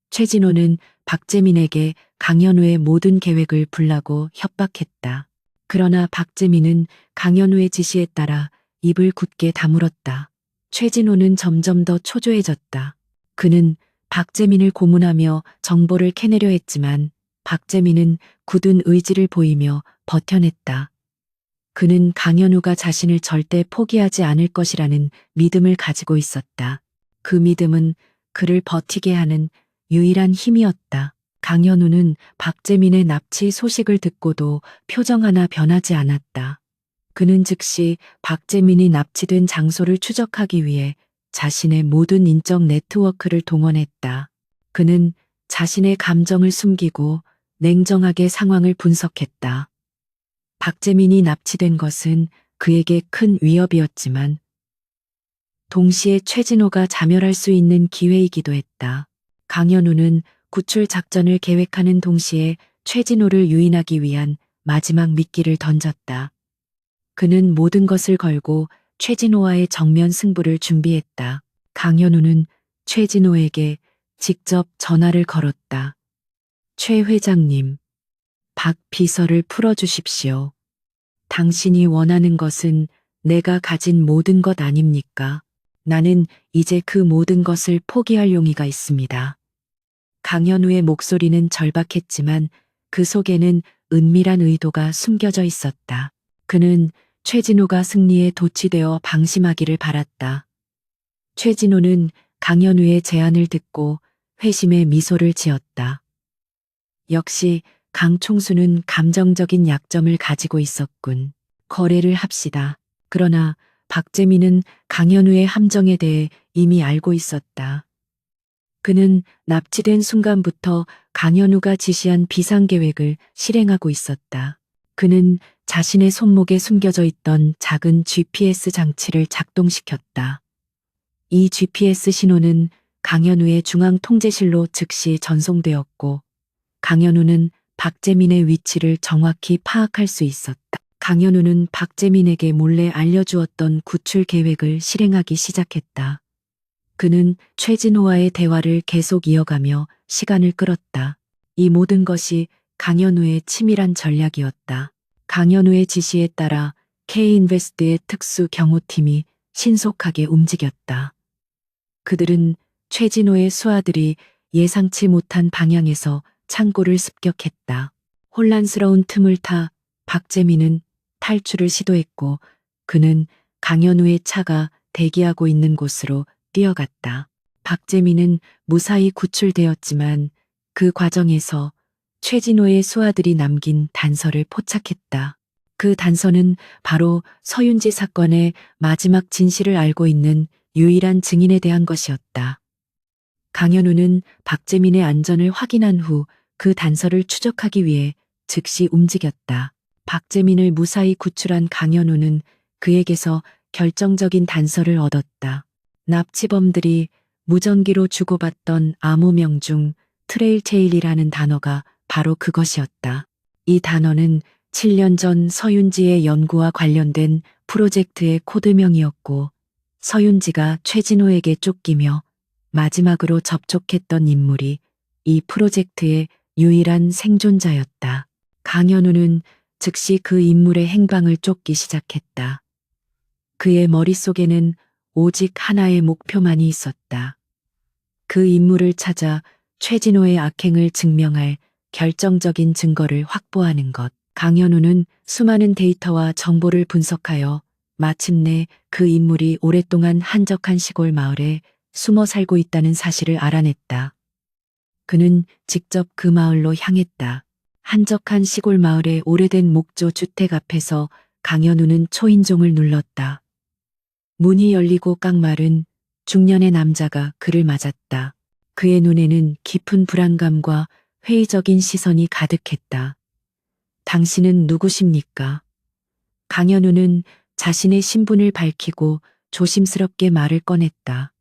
최진호는 박재민에게 강현우의 모든 계획을 불라고 협박했다. 그러나 박재민은 강현우의 지시에 따라 입을 굳게 다물었다. 최진호는 점점 더 초조해졌다. 그는 박재민을 고문하며 정보를 캐내려 했지만 박재민은 굳은 의지를 보이며 버텨냈다. 그는 강현우가 자신을 절대 포기하지 않을 것이라는 믿음을 가지고 있었다. 그 믿음은 그를 버티게 하는 유일한 힘이었다. 강현우는 박재민의 납치 소식을 듣고도 표정 하나 변하지 않았다. 그는 즉시 박재민이 납치된 장소를 추적하기 위해 자신의 모든 인적 네트워크를 동원했다. 그는 자신의 감정을 숨기고 냉정하게 상황을 분석했다. 박재민이 납치된 것은 그에게 큰 위협이었지만 동시에 최진호가 자멸할 수 있는 기회이기도 했다. 강현우는 구출 작전을 계획하는 동시에 최진호를 유인하기 위한 마지막 미끼를 던졌다. 그는 모든 것을 걸고 최진호와의 정면 승부를 준비했다. 강현우는 최진호에게 직접 전화를 걸었다. 최 회장님, 박 비서를 풀어주십시오. 당신이 원하는 것은 내가 가진 모든 것 아닙니까? 나는 이제 그 모든 것을 포기할 용의가 있습니다. 강현우의 목소리는 절박했지만 그 속에는 은밀한 의도가 숨겨져 있었다. 그는 최진호가 승리에 도취되어 방심하기를 바랐다. 최진호는 강현우의 제안을 듣고 회심의 미소를 지었다. 역시 강총수는 감정적인 약점을 가지고 있었군. 거래를 합시다. 그러나 박재민은 강현우의 함정에 대해 이미 알고 있었다. 그는 납치된 순간부터 강현우가 지시한 비상계획을 실행하고 있었다. 그는 자신의 손목에 숨겨져 있던 작은 GPS 장치를 작동시켰다. 이 GPS 신호는 강현우의 중앙통제실로 즉시 전송되었고, 강현우는 박재민의 위치를 정확히 파악할 수 있었다. 강현우는 박재민에게 몰래 알려주었던 구출 계획을 실행하기 시작했다. 그는 최진호와의 대화를 계속 이어가며 시간을 끌었다. 이 모든 것이 강현우의 치밀한 전략이었다. 강현우의 지시에 따라 K인베스트의 특수 경호팀이 신속하게 움직였다. 그들은 최진호의 수하들이 예상치 못한 방향에서 창고를 습격했다. 혼란스러운 틈을 타 박재민은 탈출을 시도했고 그는 강현우의 차가 대기하고 있는 곳으로 뛰어갔다. 박재민은 무사히 구출되었지만 그 과정에서 최진호의 수하들이 남긴 단서를 포착했다. 그 단서는 바로 서윤지 사건의 마지막 진실을 알고 있는 유일한 증인에 대한 것이었다. 강현우는 박재민의 안전을 확인한 후 그 단서를 추적하기 위해 즉시 움직였다. 박재민을 무사히 구출한 강현우는 그에게서 결정적인 단서를 얻었다. 납치범들이 무전기로 주고받던 암호명 중 트레일테일이라는 단어가 바로 그것이었다. 이 단어는 7년 전 서윤지의 연구와 관련된 프로젝트의 코드명이었고 서윤지가 최진호에게 쫓기며 마지막으로 접촉했던 인물이 이 프로젝트의 유일한 생존자였다. 강현우는 즉시 그 인물의 행방을 쫓기 시작했다. 그의 머릿속에는 오직 하나의 목표만이 있었다. 그 인물을 찾아 최진호의 악행을 증명할 결정적인 증거를 확보하는 것. 강현우는 수많은 데이터와 정보를 분석하여 마침내 그 인물이 오랫동안 한적한 시골 마을에 숨어 살고 있다는 사실을 알아냈다. 그는 직접 그 마을로 향했다. 한적한 시골 마을의 오래된 목조 주택 앞에서 강현우는 초인종을 눌렀다. 문이 열리고 깡마른 중년의 남자가 그를 맞았다. 그의 눈에는 깊은 불안감과 회의적인 시선이 가득했다. 당신은 누구십니까? 강현우는 자신의 신분을 밝히고 조심스럽게 말을 꺼냈다.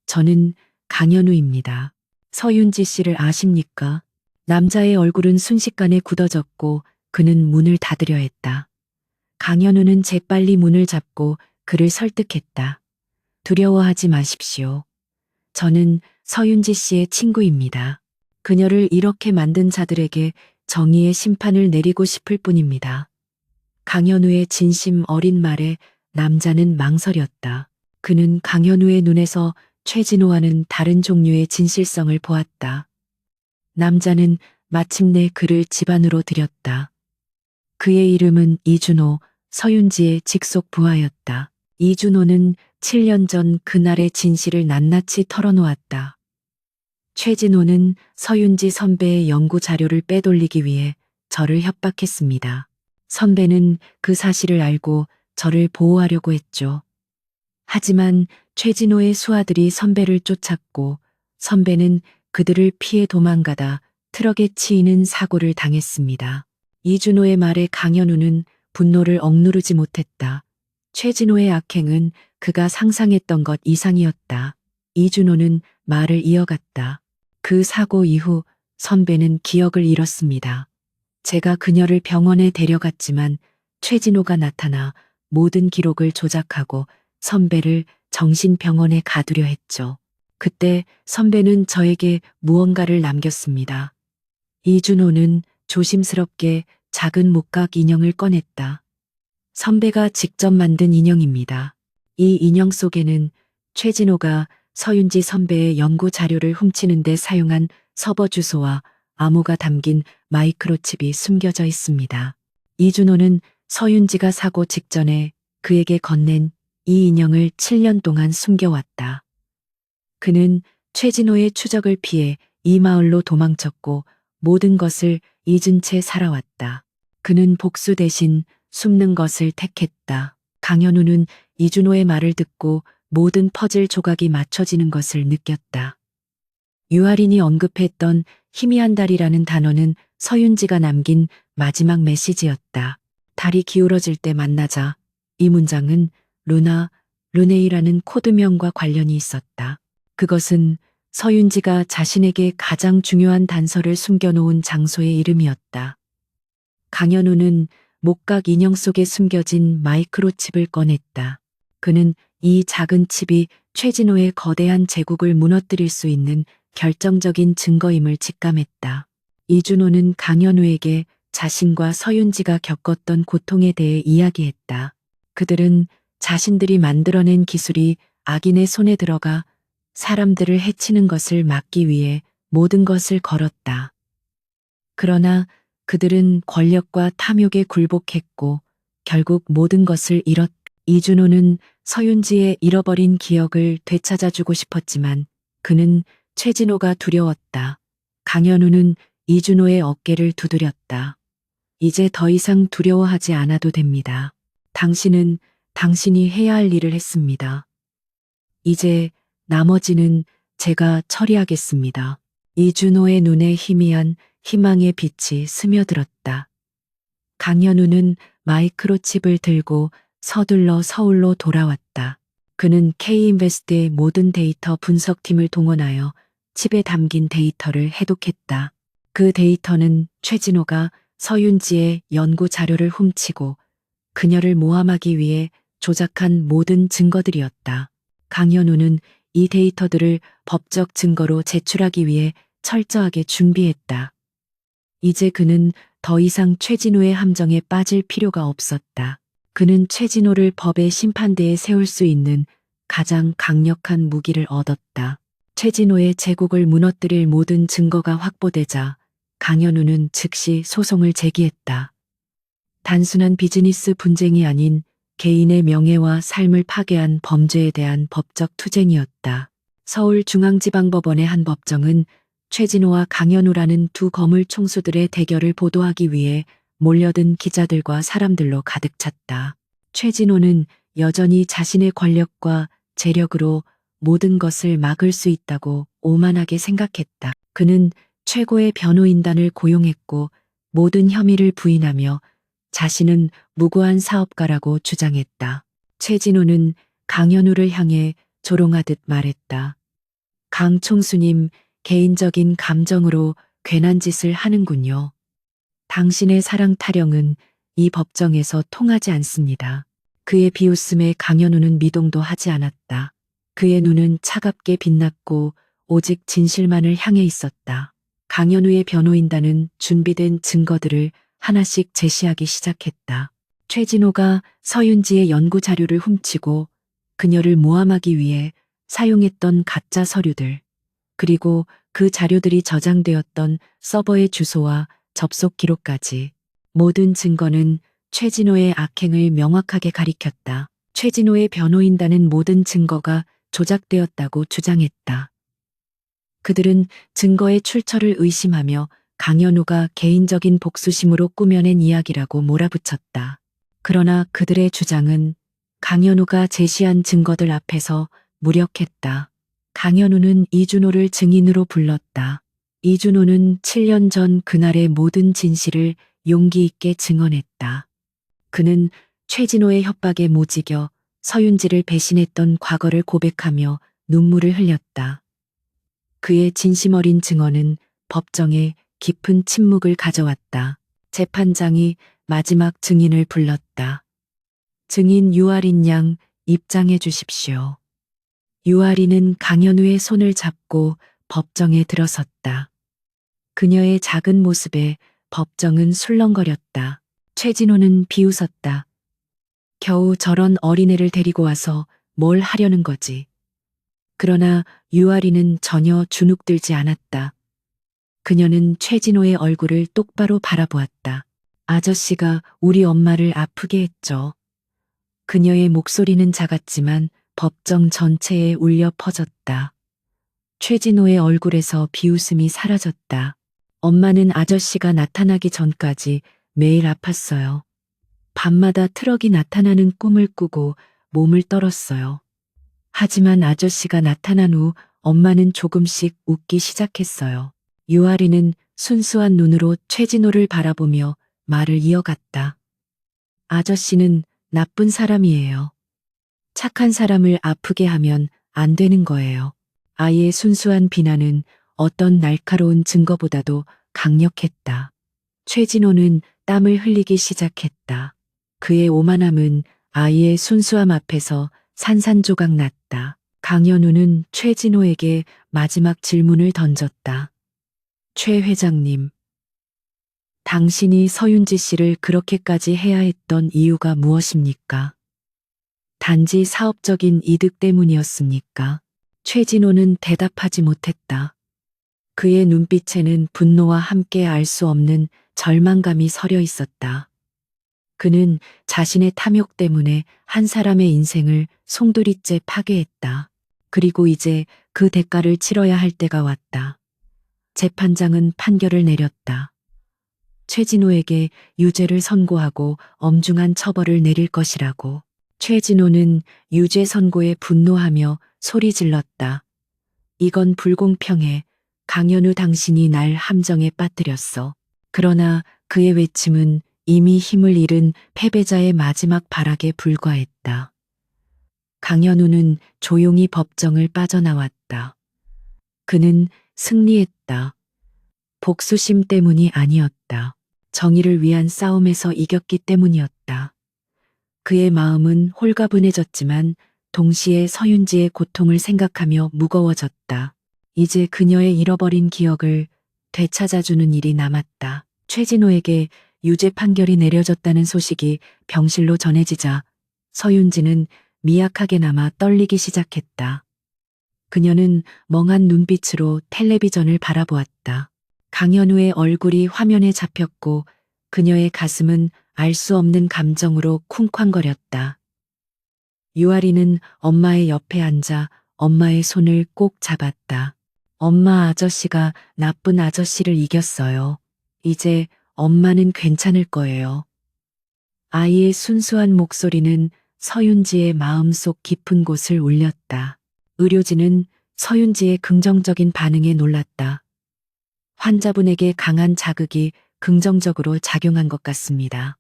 저는 강현우입니다. 서윤지 씨를 아십니까? 남자의 얼굴은 순식간에 굳어졌고 그는 문을 닫으려 했다. 강현우는 재빨리 문을 잡고 그를 설득했다. 두려워하지 마십시오. 저는 서윤지 씨의 친구입니다. 그녀를 이렇게 만든 자들에게 정의의 심판을 내리고 싶을 뿐입니다. 강현우의 진심 어린 말에 남자는 망설였다. 그는 강현우의 눈에서 최진호와는 다른 종류의 진실성을 보았다. 남자는 마침내 그를 집 안으로 들였다. 그의 이름은 이준호, 서윤지의 직속 부하였다. 이준호는 7년 전 그날의 진실을 낱낱이 털어놓았다. 최진호는 서윤지 선배의 연구 자료를 빼돌리기 위해 저를 협박했습니다. 선배는 그 사실을 알고 저를 보호하려고 했죠. 하지만 최진호의 수하들이 선배를 쫓았고 선배는 그들을 피해 도망가다 트럭에 치이는 사고를 당했습니다. 이준호의 말에 강현우는 분노를 억누르지 못했다. 최진호의 악행은 그가 상상했던 것 이상이었다. 이준호는 말을 이어갔다. 그 사고 이후 선배는 기억을 잃었습니다. 제가 그녀를 병원에 데려갔지만 최진호가 나타나 모든 기록을 조작하고 선배를 정신병원에 가두려 했죠. 그때 선배는 저에게 무언가를 남겼습니다. 이준호는 조심스럽게 작은 목각 인형을 꺼냈다. 선배가 직접 만든 인형입니다. 이 인형 속에는 최진호가 서윤지 선배의 연구 자료를 훔치는데 사용한 서버 주소와 암호가 담긴 마이크로칩이 숨겨져 있습니다. 이준호는 서윤지가 사고 직전에 그에게 건넨 이 인형을 7년 동안 숨겨왔다. 그는 최진호의 추적을 피해 이 마을로 도망쳤고 모든 것을 잊은 채 살아왔다. 그는 복수 대신 숨는 것을 택했다. 강현우는 이준호의 말을 듣고 모든 퍼즐 조각이 맞춰지는 것을 느꼈다. 유아린이 언급했던 희미한 달이라는 단어는 서윤지가 남긴 마지막 메시지였다. 달이 기울어질 때 만나자. 이 문장은 루나, 르네이라는 코드명과 관련이 있었다. 그것은 서윤지가 자신에게 가장 중요한 단서를 숨겨놓은 장소의 이름이었다. 강현우는 목각 인형 속에 숨겨진 마이크로칩을 꺼냈다. 그는 이 작은 칩이 최진호의 거대한 제국을 무너뜨릴 수 있는 결정적인 증거임을 직감했다. 이준호는 강현우에게 자신과 서윤지가 겪었던 고통에 대해 이야기했다. 그들은 자신들이 만들어낸 기술이 악인의 손에 들어가 사람들을 해치는 것을 막기 위해 모든 것을 걸었다. 그러나 그들은 권력과 탐욕에 굴복했고 결국 모든 것을 잃었다. 이준호는 서윤지의 잃어버린 기억을 되찾아주고 싶었지만 그는 최진호가 두려웠다. 강현우는 이준호의 어깨를 두드렸다. 이제 더 이상 두려워하지 않아도 됩니다. 당신은 당신이 해야 할 일을 했습니다. 이제 나머지는 제가 처리하겠습니다. 이준호의 눈에 희미한 희망의 빛이 스며들었다. 강현우는 마이크로칩을 들고 서둘러 서울로 돌아왔다. 그는 K인베스트의 모든 데이터 분석팀을 동원하여 칩에 담긴 데이터를 해독했다. 그 데이터는 최진호가 서윤지의 연구 자료를 훔치고 그녀를 모함하기 위해 조작한 모든 증거들이었다. 강현우는 이 데이터들을 법적 증거로 제출하기 위해 철저하게 준비했다. 이제 그는 더 이상 최진호의 함정에 빠질 필요가 없었다. 그는 최진호를 법의 심판대에 세울 수 있는 가장 강력한 무기를 얻었다. 최진호의 제국을 무너뜨릴 모든 증거가 확보되자 강현우는 즉시 소송을 제기했다. 단순한 비즈니스 분쟁이 아닌 개인의 명예와 삶을 파괴한 범죄에 대한 법적 투쟁이었다. 서울중앙지방법원의 한 법정은 최진호와 강현우라는 두 거물 총수들의 대결을 보도하기 위해 몰려든 기자들과 사람들로 가득 찼다. 최진호는 여전히 자신의 권력과 재력으로 모든 것을 막을 수 있다고 오만하게 생각했다. 그는 최고의 변호인단을 고용했고 모든 혐의를 부인하며 자신은 무고한 사업가라고 주장했다. 최진호는 강현우를 향해 조롱하듯 말했다. 강 총수님, 개인적인 감정으로 괜한 짓을 하는군요. 당신의 사랑 타령은 이 법정에서 통하지 않습니다. 그의 비웃음에 강현우는 미동도 하지 않았다. 그의 눈은 차갑게 빛났고 오직 진실만을 향해 있었다. 강현우의 변호인단은 준비된 증거들을 하나씩 제시하기 시작했다. 최진호가 서윤지의 연구 자료를 훔치고 그녀를 모함하기 위해 사용했던 가짜 서류들, 그리고 그 자료들이 저장되었던 서버의 주소와 접속 기록까지 모든 증거는 최진호의 악행을 명확하게 가리켰다. 최진호의 변호인단은 모든 증거가 조작되었다고 주장했다. 그들은 증거의 출처를 의심하며 강현우가 개인적인 복수심으로 꾸며낸 이야기라고 몰아붙였다. 그러나 그들의 주장은 강현우가 제시한 증거들 앞에서 무력했다. 강현우는 이준호를 증인으로 불렀다. 이준호는 7년 전 그날의 모든 진실을 용기 있게 증언했다. 그는 최진호의 협박에 모지겨 서윤지를 배신했던 과거를 고백하며 눈물을 흘렸다. 그의 진심 어린 증언은 법정에 깊은 침묵을 가져왔다. 재판장이 마지막 증인을 불렀다. 증인 유아린 양 입장해 주십시오. 유아린은 강현우의 손을 잡고 법정에 들어섰다. 그녀의 작은 모습에 법정은 술렁거렸다. 최진호는 비웃었다. 겨우 저런 어린애를 데리고 와서 뭘 하려는 거지. 그러나 유아리는 전혀 주눅들지 않았다. 그녀는 최진호의 얼굴을 똑바로 바라보았다. 아저씨가 우리 엄마를 아프게 했죠. 그녀의 목소리는 작았지만 법정 전체에 울려 퍼졌다. 최진호의 얼굴에서 비웃음이 사라졌다. 엄마는 아저씨가 나타나기 전까지 매일 아팠어요. 밤마다 트럭이 나타나는 꿈을 꾸고 몸을 떨었어요. 하지만 아저씨가 나타난 후 엄마는 조금씩 웃기 시작했어요. 유아리는 순수한 눈으로 최진호를 바라보며 말을 이어갔다. 아저씨는 나쁜 사람이에요. 착한 사람을 아프게 하면 안 되는 거예요. 아이의 순수한 비난은 어떤 날카로운 증거보다도 강력했다. 최진호는 땀을 흘리기 시작했다. 그의 오만함은 아이의 순수함 앞에서 산산조각 났다. 강현우는 최진호에게 마지막 질문을 던졌다. 최 회장님, 당신이 서윤지 씨를 그렇게까지 해야 했던 이유가 무엇입니까? 단지 사업적인 이득 때문이었습니까? 최진호는 대답하지 못했다. 그의 눈빛에는 분노와 함께 알 수 없는 절망감이 서려 있었다. 그는 자신의 탐욕 때문에 한 사람의 인생을 송두리째 파괴했다. 그리고 이제 그 대가를 치러야 할 때가 왔다. 재판장은 판결을 내렸다. 최진호에게 유죄를 선고하고 엄중한 처벌을 내릴 것이라고. 최진호는 유죄 선고에 분노하며 소리 질렀다. 이건 불공평해. 강현우 당신이 날 함정에 빠뜨렸어. 그러나 그의 외침은 이미 힘을 잃은 패배자의 마지막 발악에 불과했다. 강현우는 조용히 법정을 빠져나왔다. 그는 승리했다. 복수심 때문이 아니었다. 정의를 위한 싸움에서 이겼기 때문이었다. 그의 마음은 홀가분해졌지만 동시에 서윤지의 고통을 생각하며 무거워졌다. 이제 그녀의 잃어버린 기억을 되찾아주는 일이 남았다. 최진호에게 유죄 판결이 내려졌다는 소식이 병실로 전해지자 서윤지는 미약하게나마 떨리기 시작했다. 그녀는 멍한 눈빛으로 텔레비전을 바라보았다. 강현우의 얼굴이 화면에 잡혔고 그녀의 가슴은 알 수 없는 감정으로 쿵쾅거렸다. 유아리는 엄마의 옆에 앉아 엄마의 손을 꼭 잡았다. 엄마, 아저씨가 나쁜 아저씨를 이겼어요. 이제 엄마는 괜찮을 거예요. 아이의 순수한 목소리는 서윤지의 마음속 깊은 곳을 울렸다. 의료진은 서윤지의 긍정적인 반응에 놀랐다. 환자분에게 강한 자극이 긍정적으로 작용한 것 같습니다.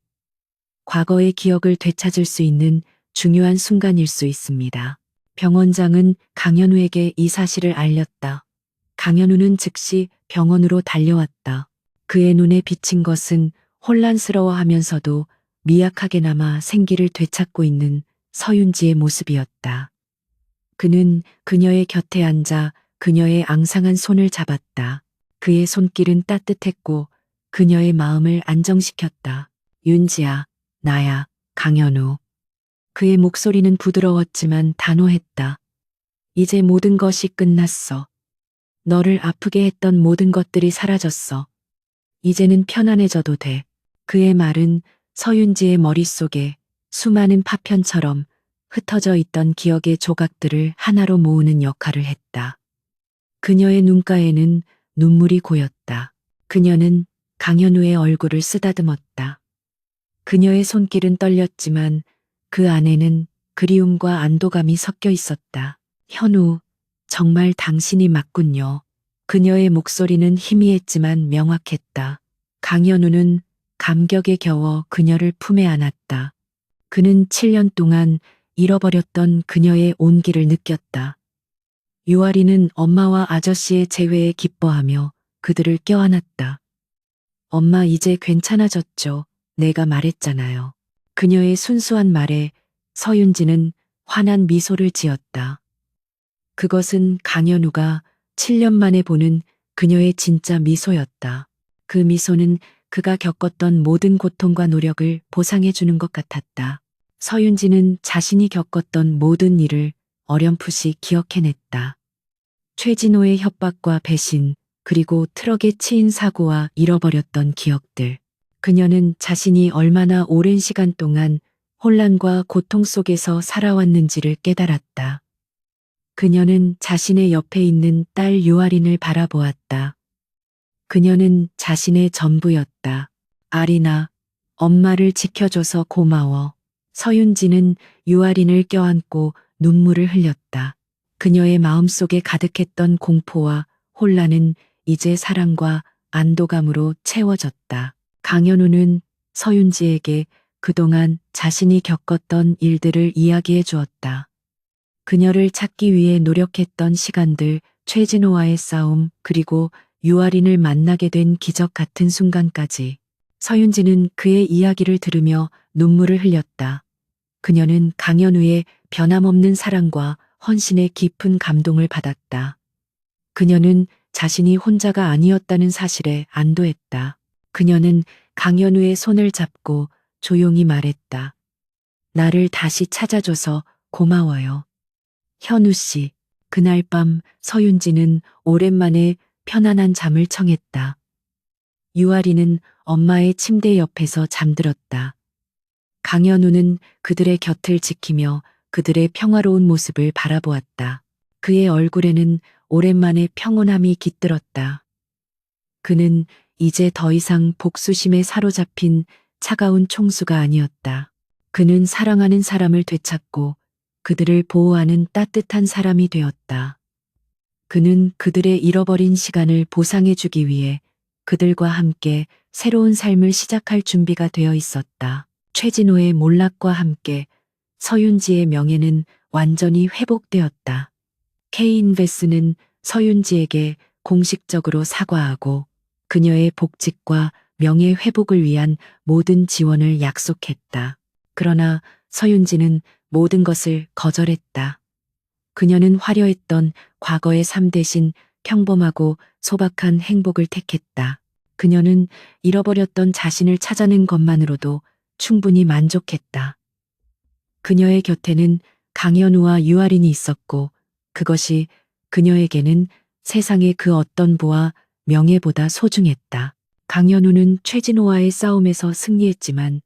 과거의 기억을 되찾을 수 있는 중요한 순간일 수 있습니다. 병원장은 강현우에게 이 사실을 알렸다. 강현우는 즉시 병원으로 달려왔다. 그의 눈에 비친 것은 혼란스러워하면서도 미약하게나마 생기를 되찾고 있는 서윤지의 모습이었다. 그는 그녀의 곁에 앉아 그녀의 앙상한 손을 잡았다. 그의 손길은 따뜻했고 그녀의 마음을 안정시켰다. 윤지야, 나야, 강현우. 그의 목소리는 부드러웠지만 단호했다. 이제 모든 것이 끝났어. 너를 아프게 했던 모든 것들이 사라졌어. 이제는 편안해져도 돼. 그의 말은 서윤지의 머릿속에 수많은 파편처럼 흩어져 있던 기억의 조각들을 하나로 모으는 역할을 했다. 그녀의 눈가에는 눈물이 고였다. 그녀는 강현우의 얼굴을 쓰다듬었다. 그녀의 손길은 떨렸지만 그 안에는 그리움과 안도감이 섞여 있었다. 현우, 정말 당신이 맞군요. 그녀의 목소리는 희미했지만 명확했다. 강현우는 감격에 겨워 그녀를 품에 안았다. 그는 7년 동안 잃어버렸던 그녀의 온기를 느꼈다. 유아리는 엄마와 아저씨의 재회에 기뻐하며 그들을 껴안았다. 엄마 이제 괜찮아졌죠. 내가 말했잖아요. 그녀의 순수한 말에 서윤지는 환한 미소를 지었다. 그것은 강현우가 7년 만에 보는 그녀의 진짜 미소였다. 그 미소는 그가 겪었던 모든 고통과 노력을 보상해 주는 것 같았다. 서윤지는 자신이 겪었던 모든 일을 어렴풋이 기억해냈다. 최진호의 협박과 배신, 그리고 트럭에 치인 사고와 잃어버렸던 기억들. 그녀는 자신이 얼마나 오랜 시간 동안 혼란과 고통 속에서 살아왔는지를 깨달았다. 그녀는 자신의 옆에 있는 딸 유아린을 바라보았다. 그녀는 자신의 전부였다. 아리나, 엄마를 지켜줘서 고마워. 서윤지는 유아린을 껴안고 눈물을 흘렸다. 그녀의 마음속에 가득했던 공포와 혼란은 이제 사랑과 안도감으로 채워졌다. 강현우는 서윤지에게 그동안 자신이 겪었던 일들을 이야기해 주었다. 그녀를 찾기 위해 노력했던 시간들, 최진호와의 싸움, 그리고 유아린을 만나게 된 기적 같은 순간까지. 서윤지는 그의 이야기를 들으며 눈물을 흘렸다. 그녀는 강현우의 변함없는 사랑과 헌신에 깊은 감동을 받았다. 그녀는 자신이 혼자가 아니었다는 사실에 안도했다. 그녀는 강현우의 손을 잡고 조용히 말했다. 나를 다시 찾아줘서 고마워요. 현우 씨, 그날 밤 서윤지는 오랜만에 편안한 잠을 청했다. 유아리는 엄마의 침대 옆에서 잠들었다. 강현우는 그들의 곁을 지키며 그들의 평화로운 모습을 바라보았다. 그의 얼굴에는 오랜만에 평온함이 깃들었다. 그는 이제 더 이상 복수심에 사로잡힌 차가운 총수가 아니었다. 그는 사랑하는 사람을 되찾고 그들을 보호하는 따뜻한 사람이 되었다. 그는 그들의 잃어버린 시간을 보상해주기 위해 그들과 함께 새로운 삶을 시작할 준비가 되어 있었다. 최진호의 몰락과 함께 서윤지의 명예는 완전히 회복되었다. K인베스는 서윤지에게 공식적으로 사과하고 그녀의 복직과 명예 회복을 위한 모든 지원을 약속했다. 그러나 서윤지는 모든 것을 거절했다. 그녀는 화려했던 과거의 삶 대신 평범하고 소박한 행복을 택했다. 그녀는 잃어버렸던 자신을 찾아낸 것만으로도 충분히 만족했다. 그녀의 곁에는 강현우와 유아린이 있었고 그것이 그녀에게는 세상의 그 어떤 부와 명예보다 소중했다. 강현우는 최진호와의 싸움에서 승리했지만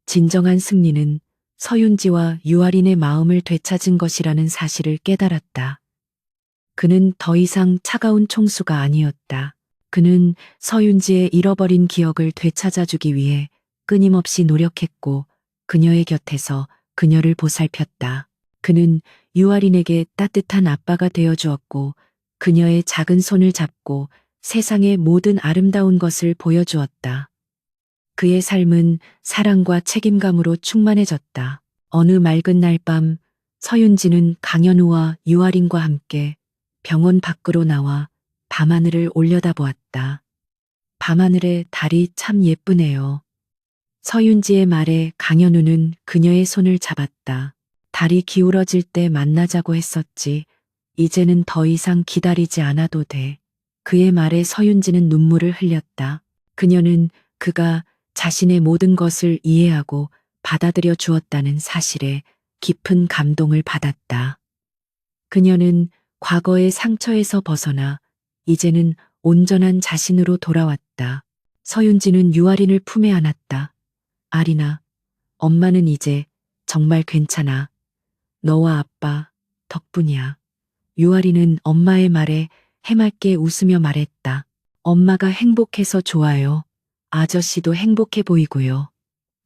진정한 승리는 서윤지와 유아린의 마음을 되찾은 것이라는 사실을 깨달았다. 그는 더 이상 차가운 총수가 아니었다. 그는 서윤지의 잃어버린 기억을 되찾아주기 위해 끊임없이 노력했고 그녀의 곁에서 그녀를 보살폈다. 그는 유아린에게 따뜻한 아빠가 되어 주었고 그녀의 작은 손을 잡고 세상의 모든 아름다운 것을 보여주었다. 그의 삶은 사랑과 책임감으로 충만해졌다. 어느 맑은 날 밤 서윤지는 강현우와 유아린과 함께 병원 밖으로 나와 밤하늘을 올려다보았다. 밤하늘의 달이 참 예쁘네요. 서윤지의 말에 강현우는 그녀의 손을 잡았다. 달이 기울어질 때 만나자고 했었지. 이제는 더 이상 기다리지 않아도 돼. 그의 말에 서윤지는 눈물을 흘렸다. 그녀는 그가 자신의 모든 것을 이해하고 받아들여 주었다는 사실에 깊은 감동을 받았다. 그녀는 과거의 상처에서 벗어나 이제는 온전한 자신으로 돌아왔다. 서윤지는 유아린을 품에 안았다. 아리나, 엄마는 이제 정말 괜찮아. 너와 아빠 덕분이야. 유아린은 엄마의 말에 해맑게 웃으며 말했다. 엄마가 행복해서 좋아요. 아저씨도 행복해 보이고요.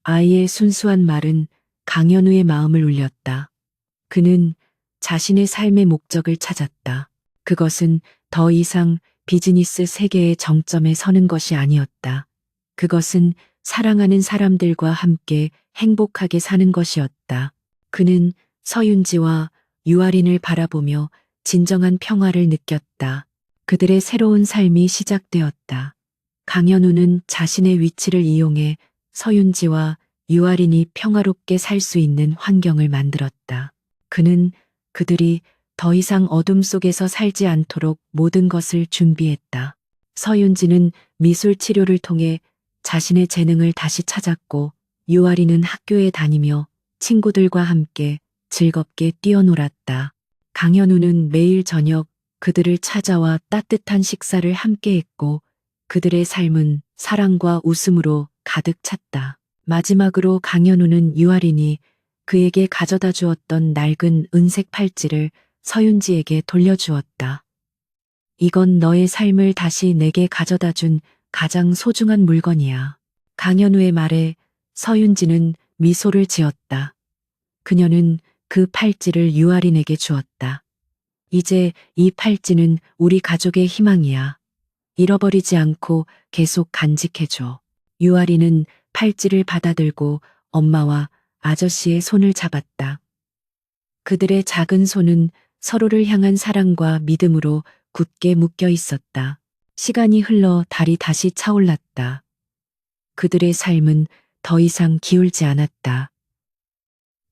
아이의 순수한 말은 강현우의 마음을 울렸다. 그는 자신의 삶의 목적을 찾았다. 그것은 더 이상 비즈니스 세계의 정점에 서는 것이 아니었다. 그것은 사랑하는 사람들과 함께 행복하게 사는 것이었다. 그는 서윤지와 유아린을 바라보며 진정한 평화를 느꼈다. 그들의 새로운 삶이 시작되었다. 강현우는 자신의 위치를 이용해 서윤지와 유아린이 평화롭게 살 수 있는 환경을 만들었다. 그는 그들이 더 이상 어둠 속에서 살지 않도록 모든 것을 준비했다. 서윤지는 미술 치료를 통해 자신의 재능을 다시 찾았고 유아린은 학교에 다니며 친구들과 함께 즐겁게 뛰어놀았다. 강현우는 매일 저녁 그들을 찾아와 따뜻한 식사를 함께 했고 그들의 삶은 사랑과 웃음으로 가득 찼다. 마지막으로 강현우는 유아린이 그에게 가져다 주었던 낡은 은색 팔찌를 서윤지에게 돌려주었다. 이건 너의 삶을 다시 내게 가져다 준 가장 소중한 물건이야. 강현우의 말에 서윤지는 미소를 지었다. 그녀는 그 팔찌를 유아린에게 주었다. 이제 이 팔찌는 우리 가족의 희망이야. 잃어버리지 않고 계속 간직해줘. 유아린은 팔찌를 받아들고 엄마와 아저씨의 손을 잡았다. 그들의 작은 손은 서로를 향한 사랑과 믿음으로 굳게 묶여 있었다. 시간이 흘러 달이 다시 차올랐다. 그들의 삶은 더 이상 기울지 않았다.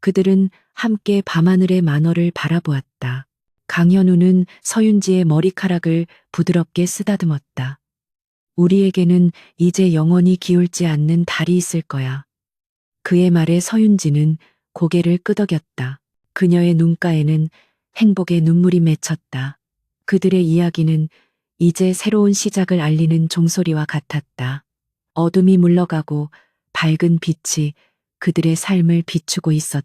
그들은 함께 밤하늘의 만월을 바라보았다. 강현우는 서윤지의 머리카락을 부드럽게 쓰다듬었다. 우리에게는 이제 영원히 기울지 않는 달이 있을 거야. 그의 말에 서윤지는 고개를 끄덕였다. 그녀의 눈가에는 행복의 눈물이 맺혔다. 그들의 이야기는 이제 새로운 시작을 알리는 종소리와 같았다. 어둠이 물러가고 밝은 빛이 그들의 삶을 비추고 있었다.